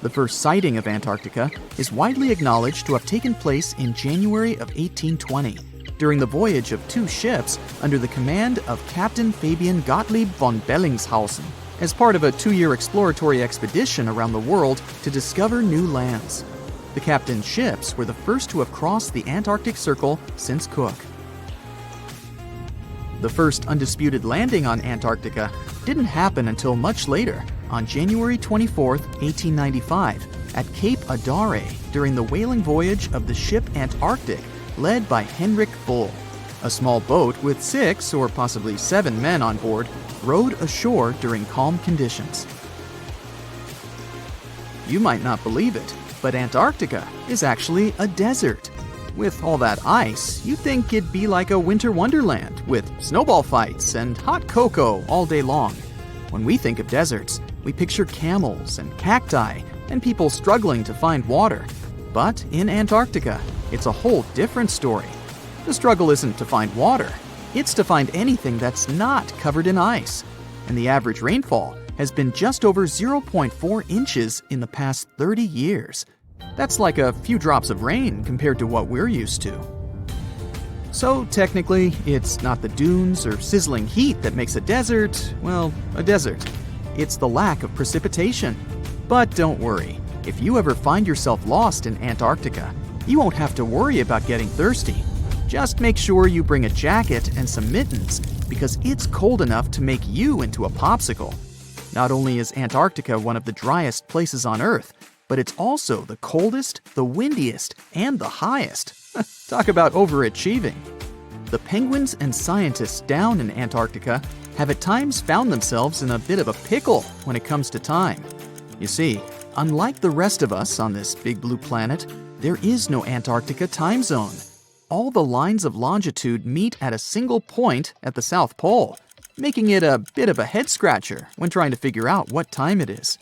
The first sighting of Antarctica is widely acknowledged to have taken place in January of 1820, during the voyage of two ships under the command of Captain Fabian Gottlieb von Bellingshausen as part of a 2-year exploratory expedition around the world to discover new lands. The captain's ships were the first to have crossed the Antarctic Circle since Cook. The first undisputed landing on Antarctica didn't happen until much later, on January 24, 1895, at Cape Adare during the whaling voyage of the ship Antarctic, led by Henrik Bull. A small boat with 6 or possibly 7 men on board rowed ashore during calm conditions. You might not believe it, but Antarctica is actually a desert. With all that ice, you'd think it'd be like a winter wonderland with snowball fights and hot cocoa all day long. When we think of deserts, we picture camels and cacti and people struggling to find water. But in Antarctica, it's a whole different story. The struggle isn't to find water, it's to find anything that's not covered in ice. And the average rainfall has been just over 0.4 inches in the past 30 years. That's like a few drops of rain compared to what we're used to. So technically, it's not the dunes or sizzling heat that makes a desert, well, a desert. It's the lack of precipitation. But don't worry, if you ever find yourself lost in Antarctica, you won't have to worry about getting thirsty. Just make sure you bring a jacket and some mittens, because it's cold enough to make you into a popsicle. Not only is Antarctica one of the driest places on Earth, but it's also the coldest, the windiest, and the highest. Talk about overachieving. The penguins and scientists down in Antarctica have at times found themselves in a bit of a pickle when it comes to time. You see, unlike the rest of us on this big blue planet, there is no Antarctica time zone. All the lines of longitude meet at a single point at the South Pole, making it a bit of a head-scratcher when trying to figure out what time it is.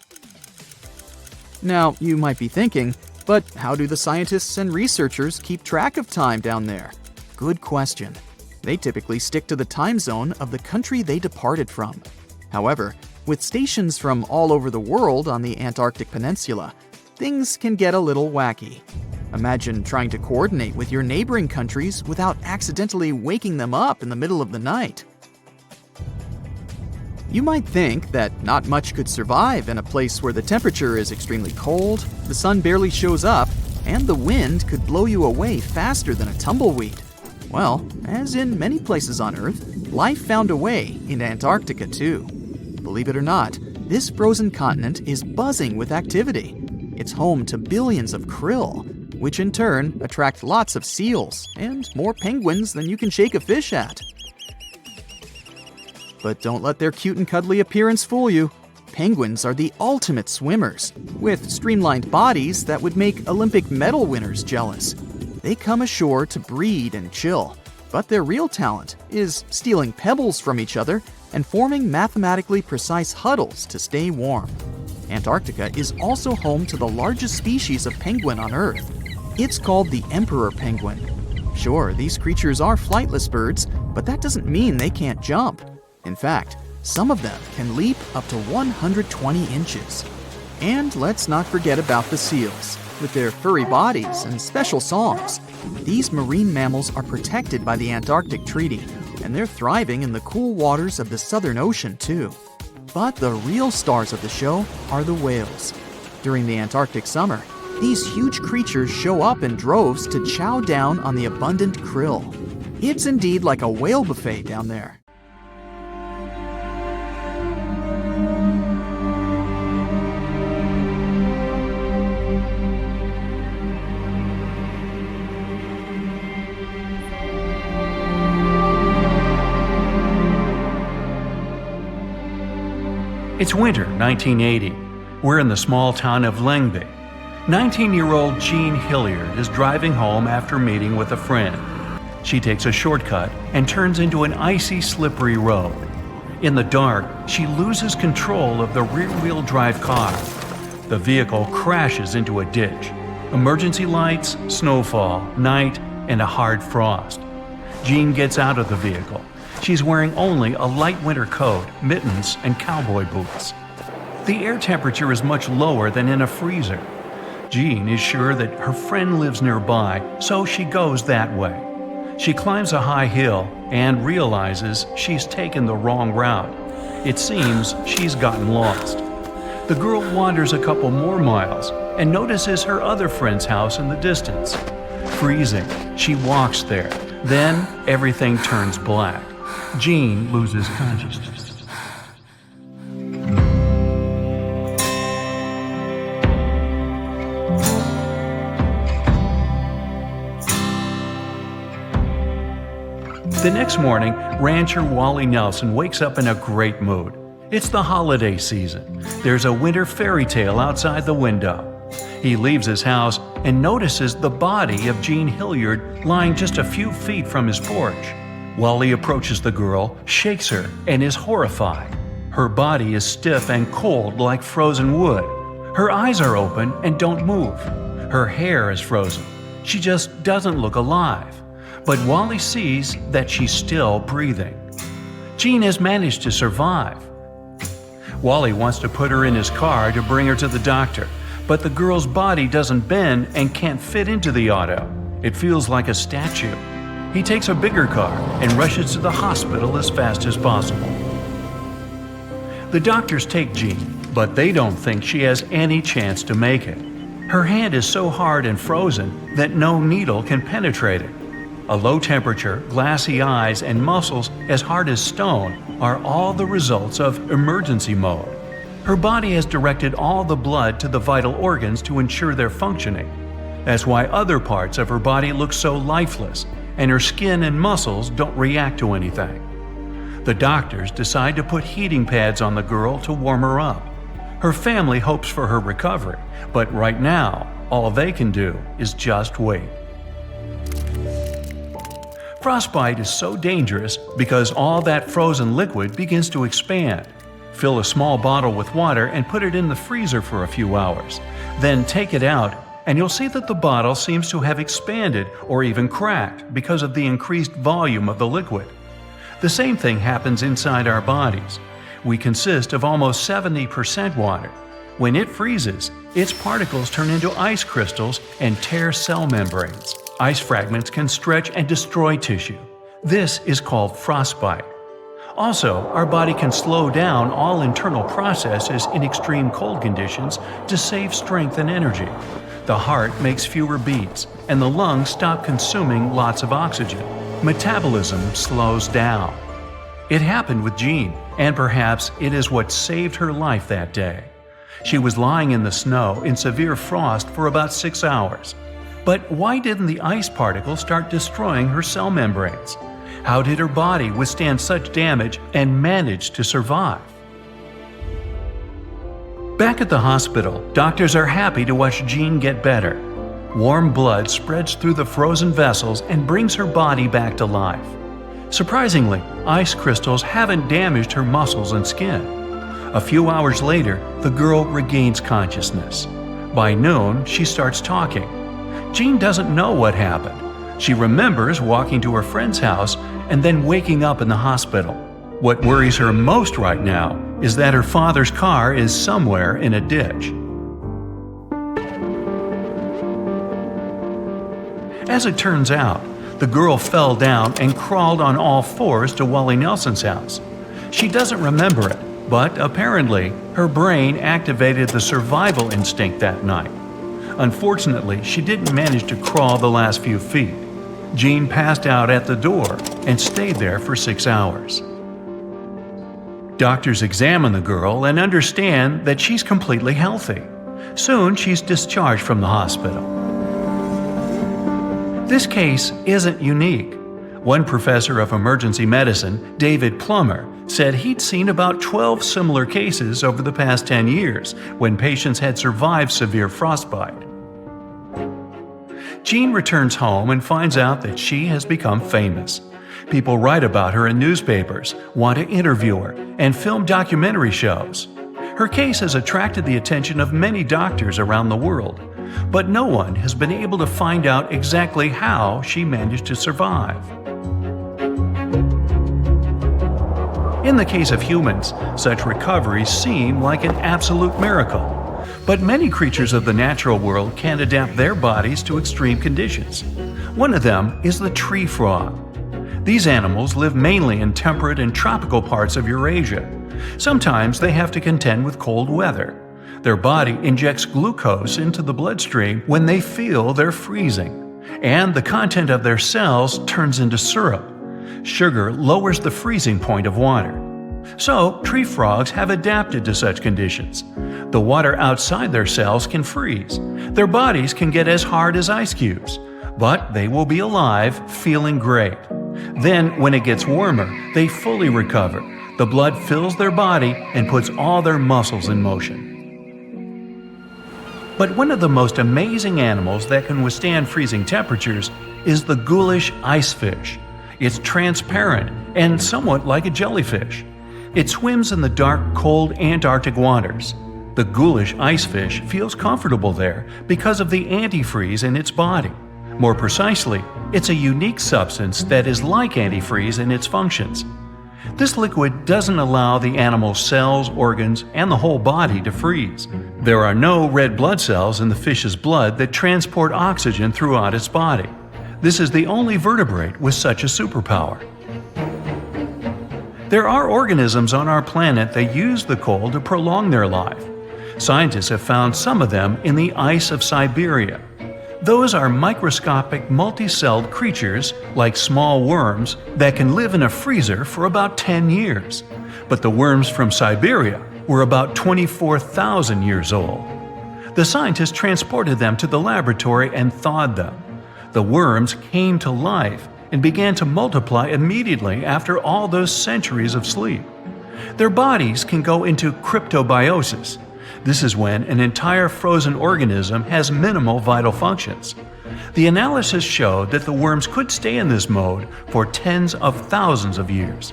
Now, you might be thinking, but how do the scientists and researchers keep track of time down there? Good question. They typically stick to the time zone of the country they departed from. However, with stations from all over the world on the Antarctic Peninsula, things can get a little wacky. Imagine trying to coordinate with your neighboring countries without accidentally waking them up in the middle of the night. You might think that not much could survive in a place where the temperature is extremely cold, the sun barely shows up, and the wind could blow you away faster than a tumbleweed. Well, as in many places on Earth, life found a way in Antarctica too. Believe it or not, this frozen continent is buzzing with activity. It's home to billions of krill, which in turn attract lots of seals and more penguins than you can shake a fish at. But don't let their cute and cuddly appearance fool you. Penguins are the ultimate swimmers, with streamlined bodies that would make Olympic medal winners jealous. They come ashore to breed and chill, but their real talent is stealing pebbles from each other and forming mathematically precise huddles to stay warm. Antarctica is also home to the largest species of penguin on Earth. It's called the emperor penguin. Sure, these creatures are flightless birds, but that doesn't mean they can't jump. In fact, some of them can leap up to 120 inches. And let's not forget about the seals. With their furry bodies and special songs, these marine mammals are protected by the Antarctic Treaty, and they're thriving in the cool waters of the Southern Ocean too. But the real stars of the show are the whales. During the Antarctic summer, these huge creatures show up in droves to chow down on the abundant krill. It's indeed like a whale buffet down there. It's winter, 1980. We're in the small town of Lyngby. 19-year-old Jean Hilliard is driving home after meeting with a friend. She takes a shortcut and turns into an icy, slippery road. In the dark, she loses control of the rear-wheel drive car. The vehicle crashes into a ditch. Emergency lights, snowfall, night, and a hard frost. Jean gets out of the vehicle. She's wearing only a light winter coat, mittens, and cowboy boots. The air temperature is much lower than in a freezer. Jean is sure that her friend lives nearby, so she goes that way. She climbs a high hill and realizes she's taken the wrong route. It seems she's gotten lost. The girl wanders a couple more miles and notices her other friend's house in the distance. Freezing, she walks there. Then everything turns black. Jean loses consciousness. The next morning, rancher Wally Nelson wakes up in a great mood. It's the holiday season. There's a winter fairy tale outside the window. He leaves his house and notices the body of Jean Hilliard lying just a few feet from his porch. Wally approaches the girl, shakes her, and is horrified. Her body is stiff and cold like frozen wood. Her eyes are open and don't move. Her hair is frozen. She just doesn't look alive. But Wally sees that she's still breathing. Jean has managed to survive. Wally wants to put her in his car to bring her to the doctor, but the girl's body doesn't bend and can't fit into the auto. It feels like a statue. He takes a bigger car and rushes to the hospital as fast as possible. The doctors take Jean, but they don't think she has any chance to make it. Her hand is so hard and frozen that no needle can penetrate it. A low temperature, glassy eyes, and muscles as hard as stone are all the results of emergency mode. Her body has directed all the blood to the vital organs to ensure their functioning. That's why other parts of her body look so lifeless, and her skin and muscles don't react to anything. The doctors decide to put heating pads on the girl to warm her up. Her family hopes for her recovery, but right now, all they can do is just wait. Frostbite is so dangerous because all that frozen liquid begins to expand. Fill a small bottle with water and put it in the freezer for a few hours. Then take it out, and you'll see that the bottle seems to have expanded or even cracked because of the increased volume of the liquid. The same thing happens inside our bodies. We consist of almost 70% water. When it freezes, its particles turn into ice crystals and tear cell membranes. Ice fragments can stretch and destroy tissue. This is called frostbite. Also, our body can slow down all internal processes in extreme cold conditions to save strength and energy. The heart makes fewer beats, and the lungs stop consuming lots of oxygen. Metabolism slows down. It happened with Jean, and perhaps it is what saved her life that day. She was lying in the snow in severe frost for about 6 hours. But why didn't the ice particles start destroying her cell membranes? How did her body withstand such damage and manage to survive? Back at the hospital, doctors are happy to watch Jean get better. Warm blood spreads through the frozen vessels and brings her body back to life. Surprisingly, ice crystals haven't damaged her muscles and skin. A few hours later, the girl regains consciousness. By noon, she starts talking. Jean doesn't know what happened. She remembers walking to her friend's house and then waking up in the hospital. What worries her most right now is that her father's car is somewhere in a ditch. As it turns out, the girl fell down and crawled on all fours to Wally Nelson's house. She doesn't remember it, but apparently her brain activated the survival instinct that night. Unfortunately, she didn't manage to crawl the last few feet. Jean passed out at the door and stayed there for 6 hours. Doctors examine the girl and understand that she's completely healthy. Soon, she's discharged from the hospital. This case isn't unique. One professor of emergency medicine, David Plummer, said he'd seen about 12 similar cases over the past 10 years when patients had survived severe frostbite. Jean returns home and finds out that she has become famous. People write about her in newspapers, want to interview her, and film documentary shows. Her case has attracted the attention of many doctors around the world, but no one has been able to find out exactly how she managed to survive. In the case of humans, such recoveries seem like an absolute miracle. But many creatures of the natural world can adapt their bodies to extreme conditions. One of them is the tree frog. These animals live mainly in temperate and tropical parts of Eurasia. Sometimes they have to contend with cold weather. Their body injects glucose into the bloodstream when they feel they're freezing, and the content of their cells turns into syrup. Sugar lowers the freezing point of water. So, tree frogs have adapted to such conditions. The water outside their cells can freeze. Their bodies can get as hard as ice cubes, but they will be alive, feeling great. Then, when it gets warmer, they fully recover. The blood fills their body and puts all their muscles in motion. But one of the most amazing animals that can withstand freezing temperatures is the ghoulish icefish. It's transparent and somewhat like a jellyfish. It swims in the dark, cold Antarctic waters. The ghoulish icefish feels comfortable there because of the antifreeze in its body. More precisely, it's a unique substance that is like antifreeze in its functions. This liquid doesn't allow the animal's cells, organs, and the whole body to freeze. There are no red blood cells in the fish's blood that transport oxygen throughout its body. This is the only vertebrate with such a superpower. There are organisms on our planet that use the cold to prolong their life. Scientists have found some of them in the ice of Siberia. Those are microscopic, multi-celled creatures, like small worms, that can live in a freezer for about 10 years. But the worms from Siberia were about 24,000 years old. The scientists transported them to the laboratory and thawed them. The worms came to life and began to multiply immediately after all those centuries of sleep. Their bodies can go into cryptobiosis. This is when an entire frozen organism has minimal vital functions. The analysis showed that the worms could stay in this mode for tens of thousands of years.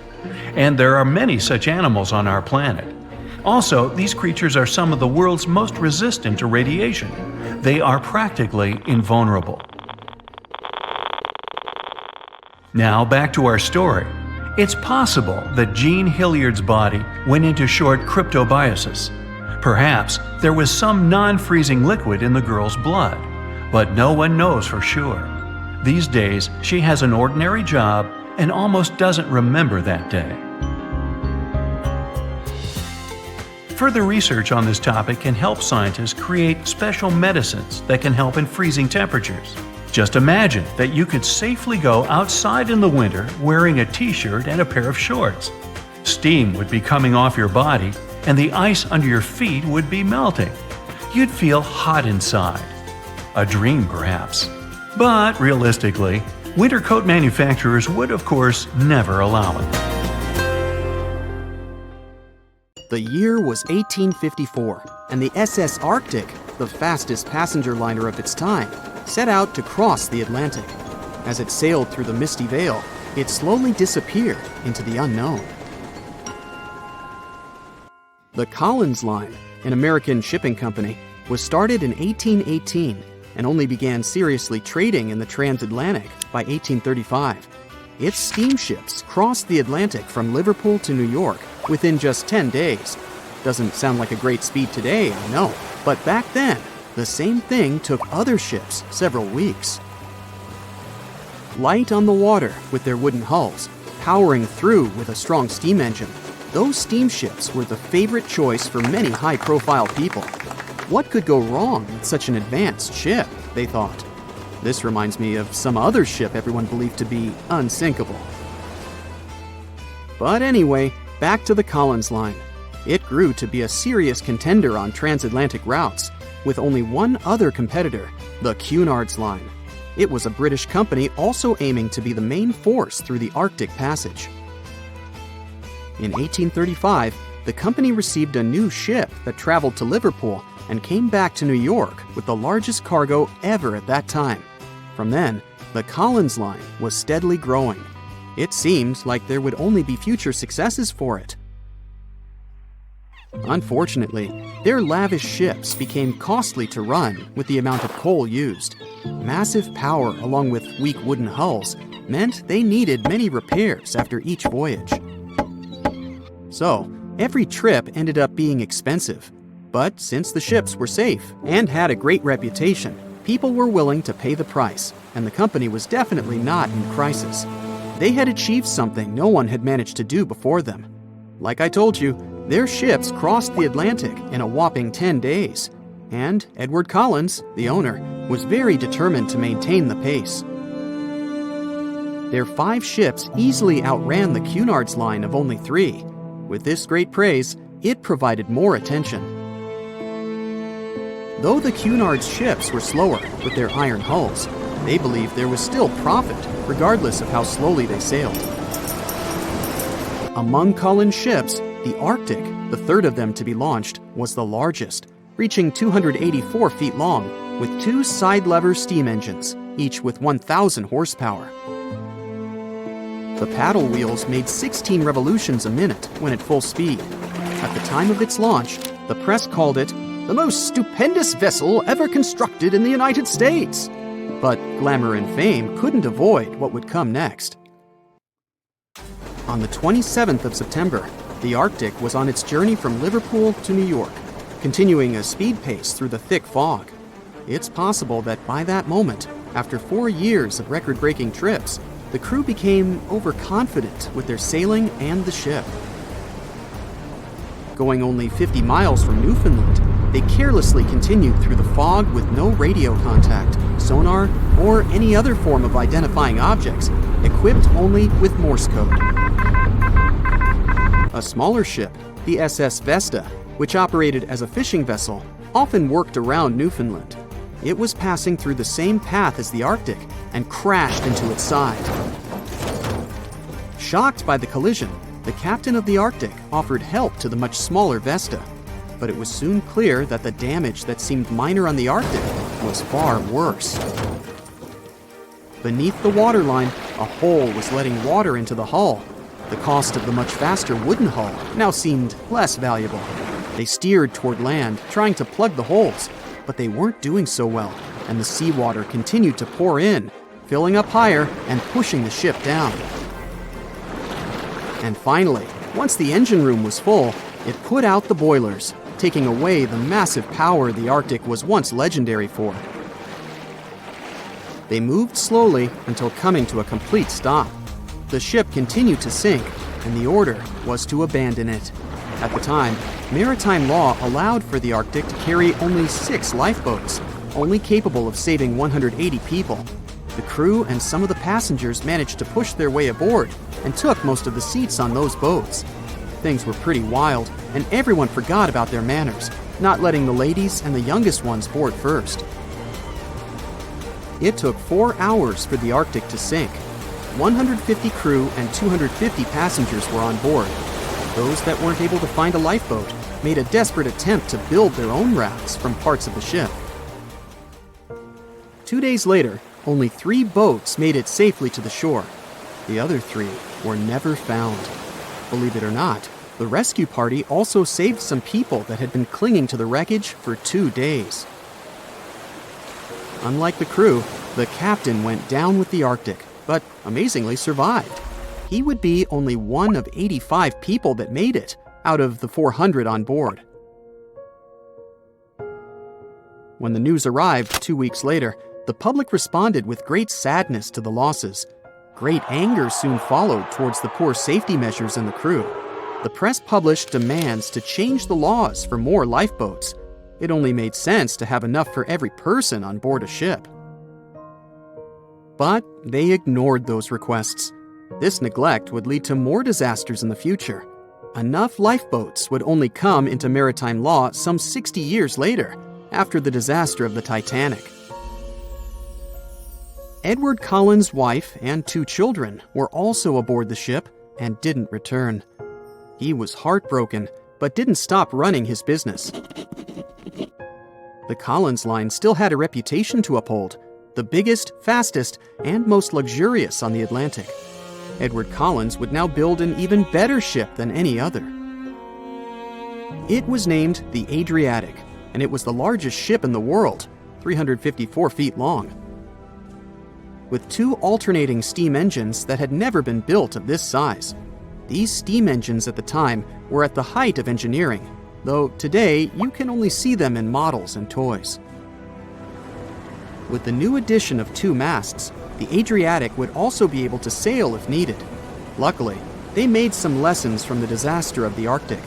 And there are many such animals on our planet. Also, these creatures are some of the world's most resistant to radiation. They are practically invulnerable. Now back to our story. It's possible that Jean Hilliard's body went into short cryptobiosis. Perhaps there was some non-freezing liquid in the girl's blood, but no one knows for sure. These days, she has an ordinary job and almost doesn't remember that day. Further research on this topic can help scientists create special medicines that can help in freezing temperatures. Just imagine that you could safely go outside in the winter wearing a t-shirt and a pair of shorts. Steam would be coming off your body, and the ice under your feet would be melting. You'd feel hot inside. A dream, perhaps. But realistically, winter coat manufacturers would, of course, never allow it. The year was 1854, and the SS Arctic, the fastest passenger liner of its time, set out to cross the Atlantic. As it sailed through the misty veil, it slowly disappeared into the unknown. The Collins Line, an American shipping company, was started in 1818 and only began seriously trading in the transatlantic by 1835. Its steamships crossed the Atlantic from Liverpool to New York within just 10 days. Doesn't sound like a great speed today, I know, but back then, the same thing took other ships several weeks. Light on the water with their wooden hulls, powering through with a strong steam engine, those steamships were the favorite choice for many high-profile people. What could go wrong with such an advanced ship, they thought. This reminds me of some other ship everyone believed to be unsinkable. But anyway, back to the Collins Line. It grew to be a serious contender on transatlantic routes, with only one other competitor, the Cunard's Line. It was a British company also aiming to be the main force through the Arctic Passage. In 1835, the company received a new ship that traveled to Liverpool and came back to New York with the largest cargo ever at that time. From then, the Collins Line was steadily growing. It seemed like there would only be future successes for it. Unfortunately, their lavish ships became costly to run with the amount of coal used. Massive power along with weak wooden hulls meant they needed many repairs after each voyage. So, every trip ended up being expensive. But since the ships were safe and had a great reputation, people were willing to pay the price, and the company was definitely not in crisis. They had achieved something no one had managed to do before them. Like I told you, Their ships crossed the Atlantic in a whopping 10 days, and Edward Collins, the owner, was very determined to maintain the pace. Their 5 ships easily outran the Cunard's line of only 3. With this great praise, it provided more attention. Though the Cunard's ships were slower with their iron hulls, they believed there was still profit, regardless of how slowly they sailed. Among Collins' ships, the Arctic, the third of them to be launched, was the largest, reaching 284 feet long, with 2 side-lever steam engines, each with 1,000 horsepower. The paddle wheels made 16 revolutions a minute when at full speed. At the time of its launch, the press called it the most stupendous vessel ever constructed in the United States. But glamour and fame couldn't avoid what would come next. On the 27th of September, the Arctic was on its journey from Liverpool to New York, continuing a speed pace through the thick fog. It's possible that by that moment, after 4 years of record-breaking trips, the crew became overconfident with their sailing and the ship. Going only 50 miles from Newfoundland, they carelessly continued through the fog with no radio contact, sonar, or any other form of identifying objects, equipped only with Morse code. A smaller ship, the SS Vesta, which operated as a fishing vessel, often worked around Newfoundland. It was passing through the same path as the Arctic and crashed into its side. Shocked by the collision, the captain of the Arctic offered help to the much smaller Vesta, but it was soon clear that the damage that seemed minor on the Arctic was far worse. Beneath the waterline, a hole was letting water into the hull. The cost of the much faster wooden hull now seemed less valuable. They steered toward land, trying to plug the holes, but they weren't doing so well, and the seawater continued to pour in, filling up higher and pushing the ship down. And finally, once the engine room was full, it put out the boilers, taking away the massive power the Arctic was once legendary for. They moved slowly until coming to a complete stop. The ship continued to sink, and the order was to abandon it. At the time, maritime law allowed for the Arctic to carry only 6 lifeboats, only capable of saving 180 people. The crew and some of the passengers managed to push their way aboard and took most of the seats on those boats. Things were pretty wild, and everyone forgot about their manners, not letting the ladies and the youngest ones board first. It took 4 hours for the Arctic to sink. 150 crew and 250 passengers were on board. Those that weren't able to find a lifeboat made a desperate attempt to build their own rafts from parts of the ship. 2 days later, only 3 boats made it safely to the shore. The other 3 were never found. Believe it or not, the rescue party also saved some people that had been clinging to the wreckage for 2 days. Unlike the crew, the captain went down with the Arctic, but amazingly survived. He would be only one of 85 people that made it out of the 400 on board. When the news arrived 2 weeks later, the public responded with great sadness to the losses. Great anger soon followed towards the poor safety measures in the crew. The press published demands to change the laws for more lifeboats. It only made sense to have enough for every person on board a ship. But they ignored those requests. This neglect would lead to more disasters in the future. Enough lifeboats would only come into maritime law some 60 years later, after the disaster of the Titanic. Edward Collins' wife and 2 children were also aboard the ship and didn't return. He was heartbroken, but didn't stop running his business. The Collins line still had a reputation to uphold, the biggest, fastest, and most luxurious on the Atlantic. Edward Collins would now build an even better ship than any other. It was named the Adriatic, and it was the largest ship in the world, 354 feet long. With 2 alternating steam engines that had never been built of this size. These steam engines at the time were at the height of engineering, though today you can only see them in models and toys. With the new addition of 2 masts, the Adriatic would also be able to sail if needed. Luckily, they made some lessons from the disaster of the Arctic.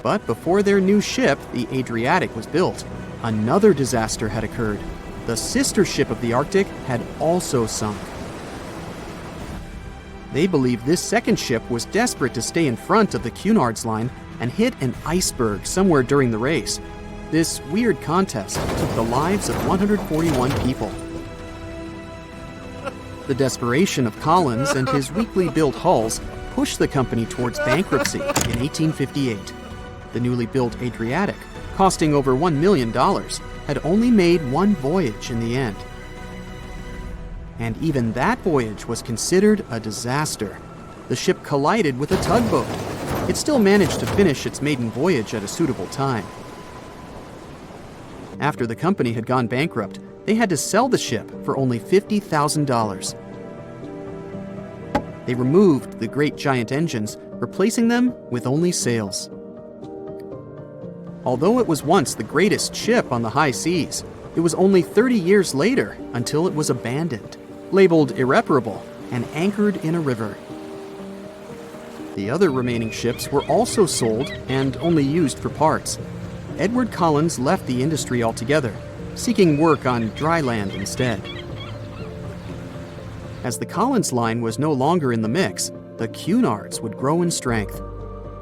But before their new ship, the Adriatic, was built, another disaster had occurred. The sister ship of the Arctic had also sunk. They believed this second ship was desperate to stay in front of the Cunard's line and hit an iceberg somewhere during the race. This weird contest took the lives of 141 people. The desperation of Collins and his weakly built hulls pushed the company towards bankruptcy in 1858. The newly built Adriatic, costing over $1 million, had only made one voyage in the end. And even that voyage was considered a disaster. The ship collided with a tugboat. It still managed to finish its maiden voyage at a suitable time. After the company had gone bankrupt, they had to sell the ship for only $50,000. They removed the great giant engines, replacing them with only sails. Although it was once the greatest ship on the high seas, it was only 30 years later until it was abandoned, labeled irreparable, and anchored in a river. The other remaining ships were also sold and only used for parts. Edward Collins left the industry altogether, seeking work on dry land instead. As the Collins line was no longer in the mix, the Cunards would grow in strength.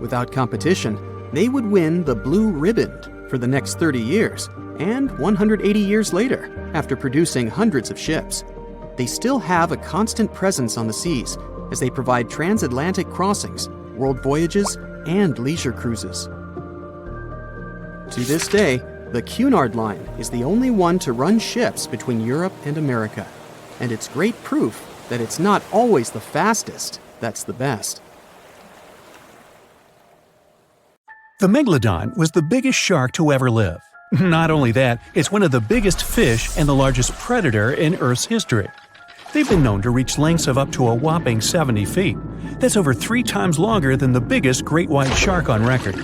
Without competition, they would win the Blue Riband for the next 30 years, and 180 years later, after producing hundreds of ships. They still have a constant presence on the seas as they provide transatlantic crossings, world voyages, and leisure cruises. To this day, the Cunard Line is the only one to run ships between Europe and America, and it's great proof that it's not always the fastest that's the best. The Megalodon was the biggest shark to ever live. Not only that, it's one of the biggest fish and the largest predator in Earth's history. They've been known to reach lengths of up to a whopping 70 feet. That's over 3 times longer than the biggest great white shark on record.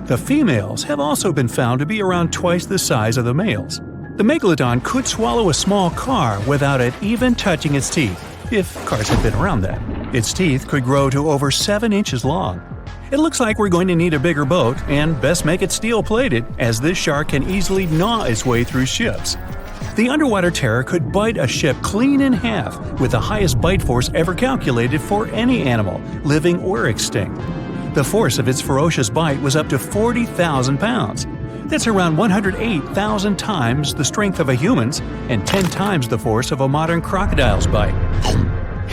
The females have also been found to be around twice the size of the males. The Megalodon could swallow a small car without it even touching its teeth, if cars had been around then. Its teeth could grow to over 7 inches long. It looks like we're going to need a bigger boat, and best make it steel-plated, as this shark can easily gnaw its way through ships. The underwater terror could bite a ship clean in half, with the highest bite force ever calculated for any animal, living or extinct. The force of its ferocious bite was up to 40,000 pounds. That's around 108,000 times the strength of a human's and 10 times the force of a modern crocodile's bite.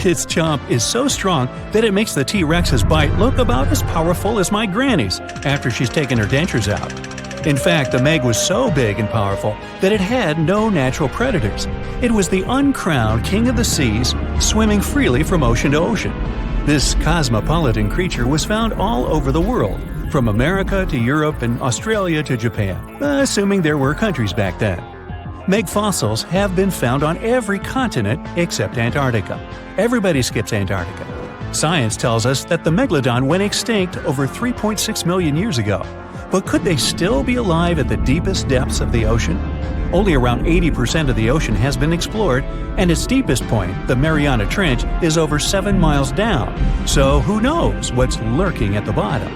Its chomp is so strong that it makes the T-Rex's bite look about as powerful as my granny's after she's taken her dentures out. In fact, the Meg was so big and powerful that it had no natural predators. It was the uncrowned king of the seas, swimming freely from ocean to ocean. This cosmopolitan creature was found all over the world, from America to Europe and Australia to Japan, assuming there were countries back then. Meg fossils have been found on every continent except Antarctica. Everybody skips Antarctica. Science tells us that the Megalodon went extinct over 3.6 million years ago. But could they still be alive at the deepest depths of the ocean? Only around 80% of the ocean has been explored, and its deepest point, the Mariana Trench, is over 7 miles down. So who knows what's lurking at the bottom?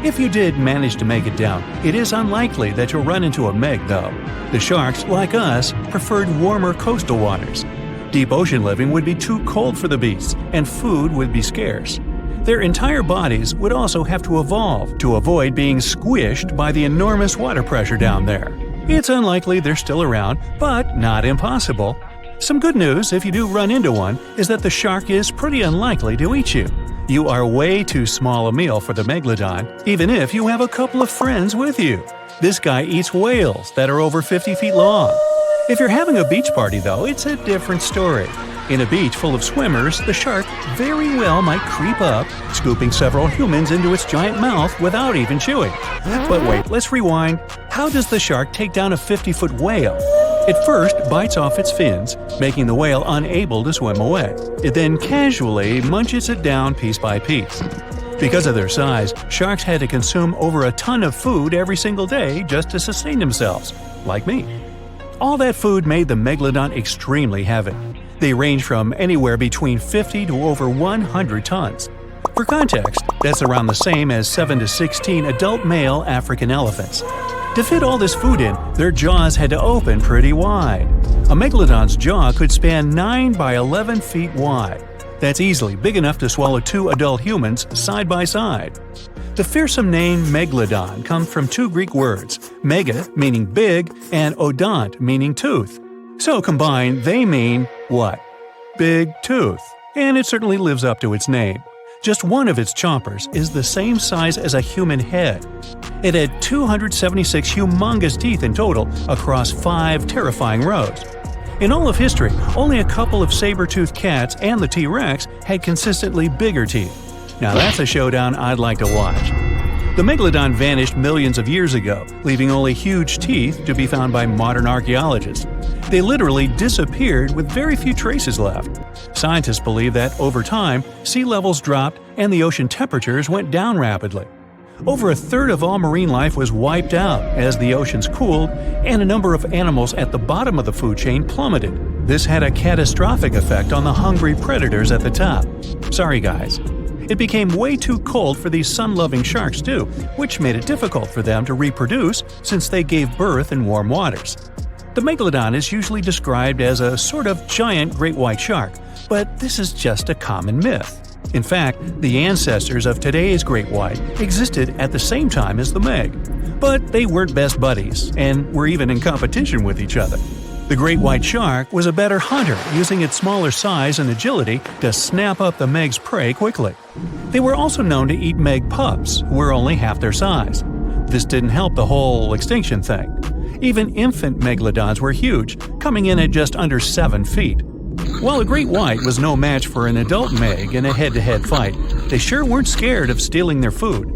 If you did manage to make it down, it is unlikely that you'll run into a Meg, though. The sharks, like us, preferred warmer coastal waters. Deep ocean living would be too cold for the beasts, and food would be scarce. Their entire bodies would also have to evolve to avoid being squished by the enormous water pressure down there. It's unlikely they're still around, but not impossible. Some good news, if you do run into one, is that the shark is pretty unlikely to eat you. You are way too small a meal for the Megalodon, even if you have a couple of friends with you. This guy eats whales that are over 50 feet long. If you're having a beach party, though, it's a different story. In a beach full of swimmers, the shark very well might creep up, scooping several humans into its giant mouth without even chewing. But wait, let's rewind. How does the shark take down a 50-foot whale? It first bites off its fins, making the whale unable to swim away. It then casually munches it down piece by piece. Because of their size, sharks had to consume over a ton of food every single day just to sustain themselves, like me. All that food made the Megalodon extremely heavy. They range from anywhere between 50 to over 100 tons. For context, that's around the same as 7 to 16 adult male African elephants. To fit all this food in, their jaws had to open pretty wide. A megalodon's jaw could span 9 by 11 feet wide. That's easily big enough to swallow 2 adult humans side by side. The fearsome name megalodon comes from 2 Greek words, mega meaning big and odont meaning tooth. So combined, they mean what? Big tooth. And it certainly lives up to its name. Just one of its chompers is the same size as a human head. It had 276 humongous teeth in total across 5 terrifying rows. In all of history, only a couple of saber-toothed cats and the T-Rex had consistently bigger teeth. Now that's a showdown I'd like to watch. The megalodon vanished millions of years ago, leaving only huge teeth to be found by modern archaeologists. They literally disappeared with very few traces left. Scientists believe that over time, sea levels dropped and the ocean temperatures went down rapidly. Over a third of all marine life was wiped out as the oceans cooled, and a number of animals at the bottom of the food chain plummeted. This had a catastrophic effect on the hungry predators at the top. Sorry guys. It became way too cold for these sun-loving sharks too, which made it difficult for them to reproduce since they gave birth in warm waters. The megalodon is usually described as a sort of giant great white shark, but this is just a common myth. In fact, the ancestors of today's great white existed at the same time as the meg. But they weren't best buddies, and were even in competition with each other. The great white shark was a better hunter, using its smaller size and agility to snap up the meg's prey quickly. They were also known to eat meg pups, who were only half their size. This didn't help the whole extinction thing. Even infant megalodons were huge, coming in at just under 7 feet. While a great white was no match for an adult meg in a head-to-head fight, they sure weren't scared of stealing their food.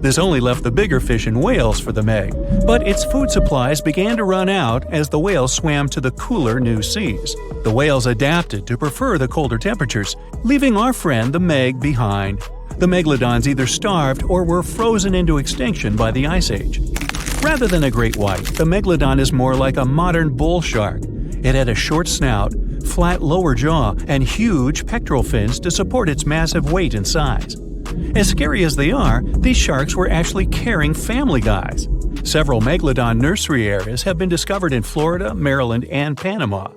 This only left the bigger fish and whales for the meg, but its food supplies began to run out as the whales swam to the cooler new seas. The whales adapted to prefer the colder temperatures, leaving our friend the meg behind. The megalodons either starved or were frozen into extinction by the Ice Age. Rather than a great white, the megalodon is more like a modern bull shark. It had a short snout, flat lower jaw, and huge pectoral fins to support its massive weight and size. As scary as they are, these sharks were actually caring family guys. Several megalodon nursery areas have been discovered in Florida, Maryland, and Panama.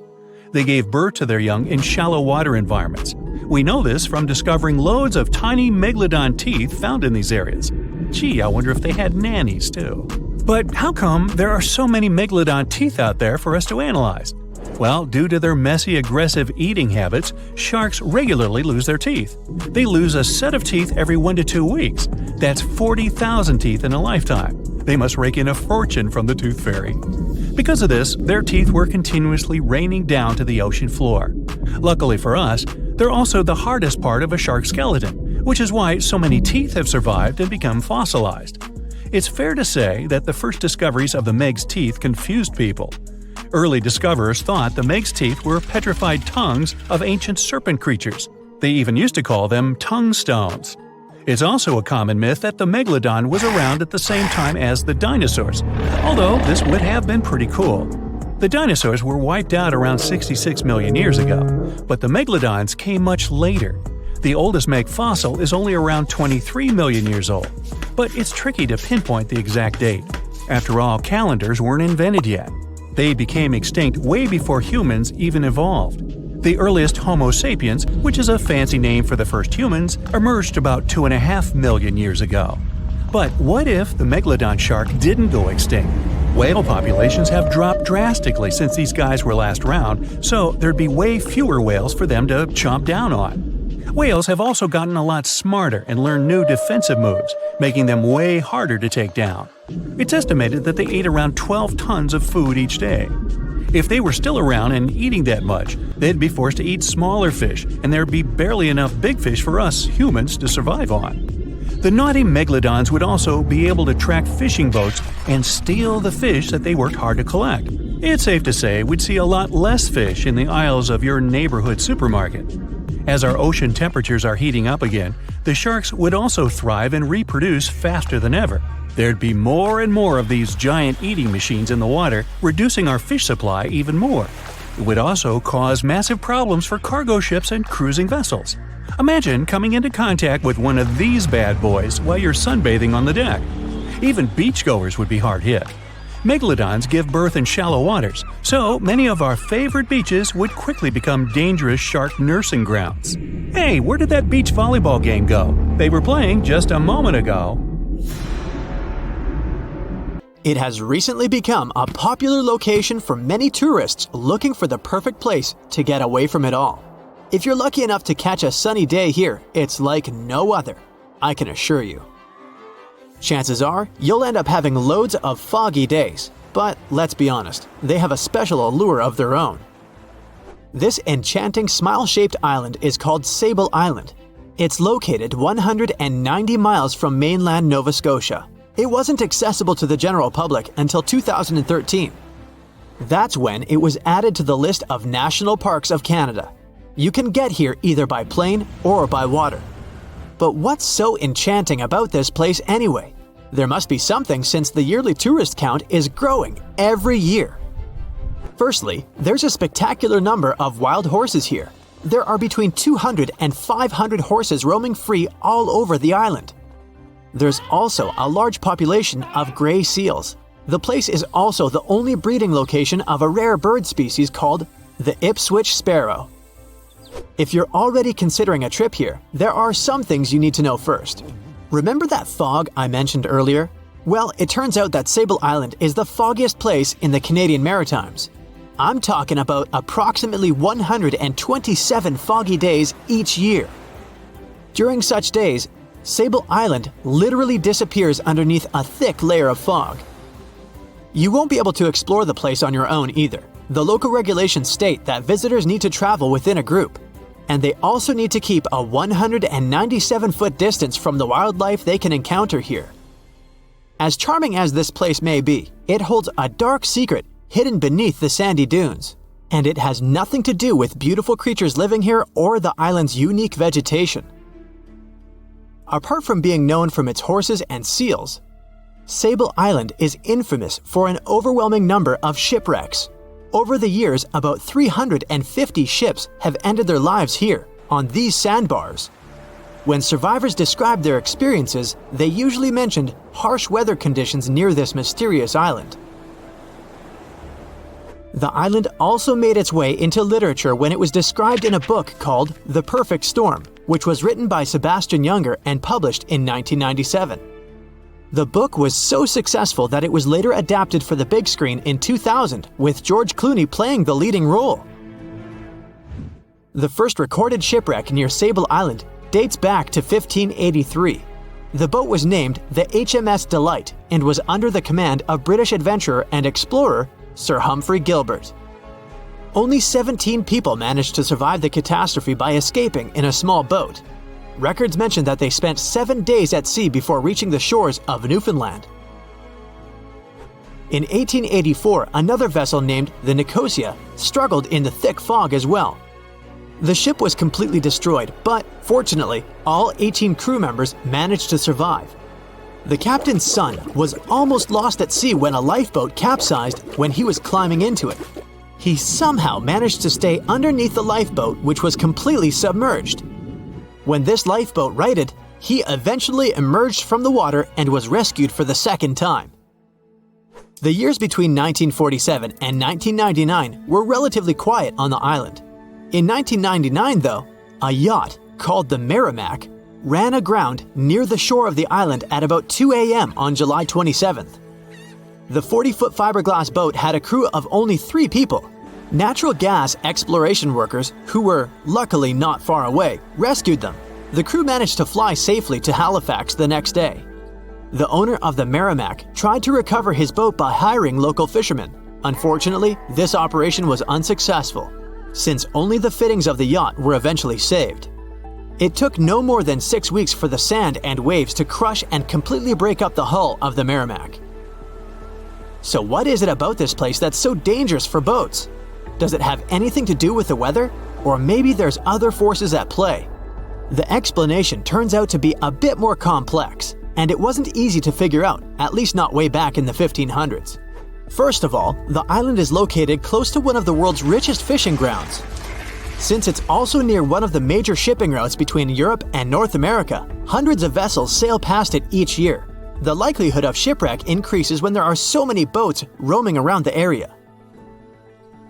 They gave birth to their young in shallow water environments. We know this from discovering loads of tiny megalodon teeth found in these areas. Gee, I wonder if they had nannies too. But how come there are so many megalodon teeth out there for us to analyze? Well, due to their messy, aggressive eating habits, sharks regularly lose their teeth. They lose a set of teeth every 1 to 2 weeks. That's 40,000 teeth in a lifetime. They must rake in a fortune from the tooth fairy. Because of this, their teeth were continuously raining down to the ocean floor. Luckily for us, they're also the hardest part of a shark's skeleton, which is why so many teeth have survived and become fossilized. It's fair to say that the first discoveries of the meg's teeth confused people. Early discoverers thought the meg's teeth were petrified tongues of ancient serpent creatures. They even used to call them tongue stones. It's also a common myth that the megalodon was around at the same time as the dinosaurs, although this would have been pretty cool. The dinosaurs were wiped out around 66 million years ago, but the megalodons came much later. The oldest meg fossil is only around 23 million years old, but it's tricky to pinpoint the exact date. After all, calendars weren't invented yet. They became extinct way before humans even evolved. The earliest Homo sapiens, which is a fancy name for the first humans, emerged about 2.5 million years ago. But what if the megalodon shark didn't go extinct? Whale populations have dropped drastically since these guys were last around, so there'd be way fewer whales for them to chomp down on. Whales have also gotten a lot smarter and learned new defensive moves, making them way harder to take down. It's estimated that they ate around 12 tons of food each day. If they were still around and eating that much, they'd be forced to eat smaller fish, and there'd be barely enough big fish for us humans to survive on. The naughty megalodons would also be able to track fishing boats and steal the fish that they worked hard to collect. It's safe to say we'd see a lot less fish in the aisles of your neighborhood supermarket. As our ocean temperatures are heating up again, the sharks would also thrive and reproduce faster than ever. There'd be more and more of these giant eating machines in the water, reducing our fish supply even more. It would also cause massive problems for cargo ships and cruising vessels. Imagine coming into contact with one of these bad boys while you're sunbathing on the deck. Even beachgoers would be hard hit. Megalodons give birth in shallow waters, so many of our favorite beaches would quickly become dangerous shark nursing grounds. Hey, where did that beach volleyball game go? They were playing just a moment ago. It has recently become a popular location for many tourists looking for the perfect place to get away from it all. If you're lucky enough to catch a sunny day here, it's like no other, I can assure you. Chances are, you'll end up having loads of foggy days, but let's be honest, they have a special allure of their own. This enchanting smile-shaped island is called Sable Island. It's located 190 miles from mainland Nova Scotia. It wasn't accessible to the general public until 2013. That's when it was added to the list of National Parks of Canada. You can get here either by plane or by water. But what's so enchanting about this place anyway? There must be something since the yearly tourist count is growing every year. Firstly, there's a spectacular number of wild horses here. There are between 200 and 500 horses roaming free all over the island. There's also a large population of gray seals. The place is also the only breeding location of a rare bird species called the Ipswich sparrow. If you're already considering a trip here, there are some things you need to know first. Remember that fog I mentioned earlier? Well, it turns out that Sable Island is the foggiest place in the Canadian Maritimes. I'm talking about approximately 127 foggy days each year. During such days, Sable Island literally disappears underneath a thick layer of fog. You won't be able to explore the place on your own either. The local regulations state that visitors need to travel within a group, and they also need to keep a 197-foot distance from the wildlife they can encounter here. As charming as this place may be, it holds a dark secret hidden beneath the sandy dunes, and it has nothing to do with beautiful creatures living here or the island's unique vegetation. Apart from being known from its horses and seals, Sable Island is infamous for an overwhelming number of shipwrecks. Over the years, about 350 ships have ended their lives here, on these sandbars. When survivors described their experiences, they usually mentioned harsh weather conditions near this mysterious island. The island also made its way into literature when it was described in a book called The Perfect Storm, which was written by Sebastian Junger and published in 1997. The book was so successful that it was later adapted for the big screen in 2000, with George Clooney playing the leading role. The first recorded shipwreck near Sable Island dates back to 1583. The boat was named the HMS Delight and was under the command of British adventurer and explorer Sir Humphrey Gilbert. Only 17 people managed to survive the catastrophe by escaping in a small boat. Records mention that they spent 7 days at sea before reaching the shores of Newfoundland. In 1884, another vessel named the Nicosia struggled in the thick fog as well. The ship was completely destroyed, but fortunately, all 18 crew members managed to survive. The captain's son was almost lost at sea when a lifeboat capsized when he was climbing into it. He somehow managed to stay underneath the lifeboat, which was completely submerged. When this lifeboat righted, he eventually emerged from the water and was rescued for the second time. The years between 1947 and 1999 were relatively quiet on the island. In 1999, though, a yacht called the Merrimack ran aground near the shore of the island at about 2 a.m. on July 27th. The 40-foot fiberglass boat had a crew of only 3 people. Natural gas exploration workers, who were luckily not far away, rescued them. The crew managed to fly safely to Halifax the next day. The owner of the Merrimack tried to recover his boat by hiring local fishermen. Unfortunately, this operation was unsuccessful, since only the fittings of the yacht were eventually saved. It took no more than 6 weeks for the sand and waves to crush and completely break up the hull of the Merrimack. So what is it about this place that's so dangerous for boats? Does it have anything to do with the weather? Or maybe there's other forces at play? The explanation turns out to be a bit more complex, and it wasn't easy to figure out, at least not way back in the 1500s. First of all, the island is located close to one of the world's richest fishing grounds. Since it's also near one of the major shipping routes between Europe and North America, hundreds of vessels sail past it each year. The likelihood of shipwreck increases when there are so many boats roaming around the area.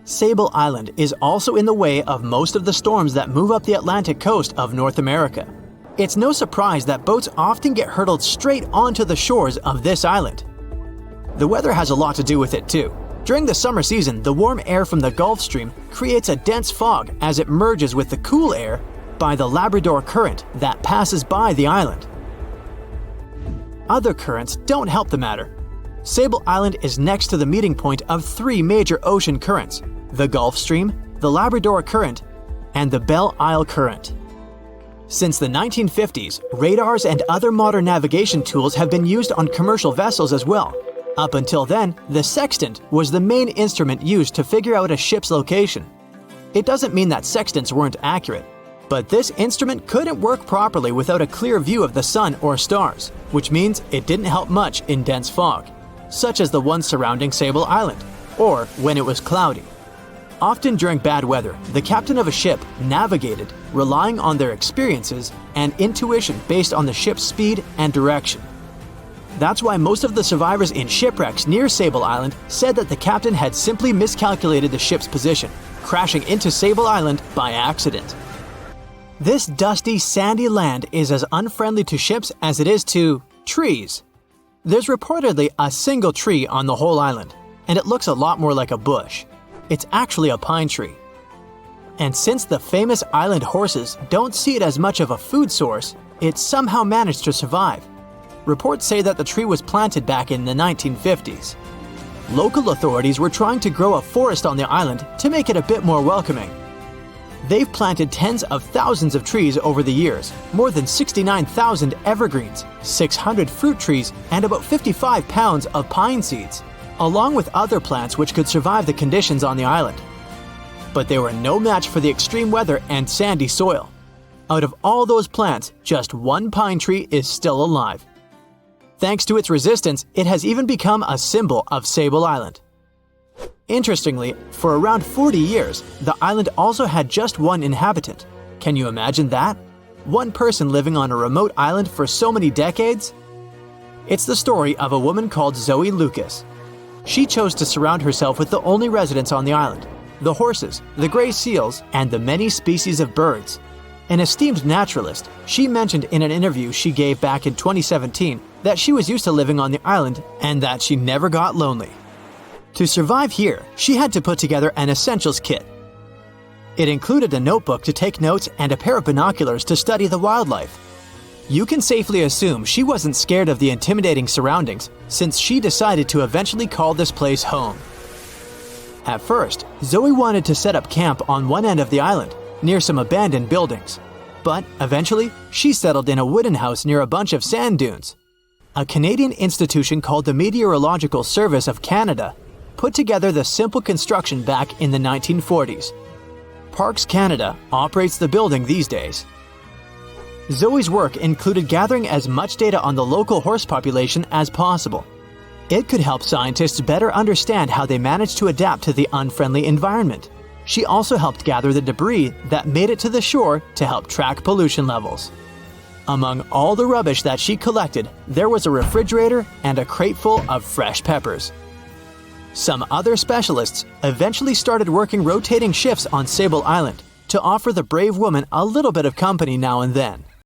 Sable Island is also in the way of most of the storms that move up the Atlantic coast of North America. It's no surprise that boats often get hurtled straight onto the shores of this island. The weather has a lot to do with it too. During the summer season, the warm air from the Gulf Stream creates a dense fog as it merges with the cool air by the Labrador Current that passes by the island. Other currents don't help the matter. Sable Island is next to the meeting point of three major ocean currents: the Gulf Stream, the Labrador Current, and the Belle Isle Current. Since the 1950s, radars and other modern navigation tools have been used on commercial vessels as well. Up until then, the sextant was the main instrument used to figure out a ship's location. It doesn't mean that sextants weren't accurate, but this instrument couldn't work properly without a clear view of the sun or stars, which means it didn't help much in dense fog, such as the one surrounding Sable Island, or when it was cloudy. Often during bad weather, the captain of a ship navigated, relying on their experiences and intuition based on the ship's speed and direction. That's why most of the survivors in shipwrecks near Sable Island said that the captain had simply miscalculated the ship's position, crashing into Sable Island by accident. This dusty, sandy land is as unfriendly to ships as it is to trees. There's reportedly a single tree on the whole island, and it looks a lot more like a bush. It's actually a pine tree. And since the famous island horses don't see it as much of a food source, it somehow managed to survive. Reports say that the tree was planted back in the 1950s. Local authorities were trying to grow a forest on the island to make it a bit more welcoming. They've planted tens of thousands of trees over the years, more than 69,000 evergreens, 600 fruit trees, and about 55 pounds of pine seeds, along with other plants which could survive the conditions on the island. But they were no match for the extreme weather and sandy soil. Out of all those plants, just one pine tree is still alive. Thanks to its resistance, it has even become a symbol of Sable Island. Interestingly, for around 40 years, the island also had just one inhabitant. Can you imagine that? One person living on a remote island for so many decades? It's the story of a woman called Zoe Lucas. She chose to surround herself with the only residents on the island: the horses, the gray seals, and the many species of birds. An esteemed naturalist, she mentioned in an interview she gave back in 2017 that she was used to living on the island and that she never got lonely. To survive here, she had to put together an essentials kit. It included a notebook to take notes and a pair of binoculars to study the wildlife. You can safely assume she wasn't scared of the intimidating surroundings, since she decided to eventually call this place home. At first, Zoe wanted to set up camp on one end of the island, near some abandoned buildings. But eventually, she settled in a wooden house near a bunch of sand dunes. A Canadian institution called the Meteorological Service of Canada put together the simple construction back in the 1940s. Parks Canada operates the building these days. Zoe's work included gathering as much data on the local horse population as possible. It could help scientists better understand how they managed to adapt to the unfriendly environment. She also helped gather the debris that made it to the shore to help track pollution levels. Among all the rubbish that she collected, there was a refrigerator and a crate full of fresh peppers. Some other specialists eventually started working rotating shifts on Sable Island to offer the brave woman a little bit of company now and then.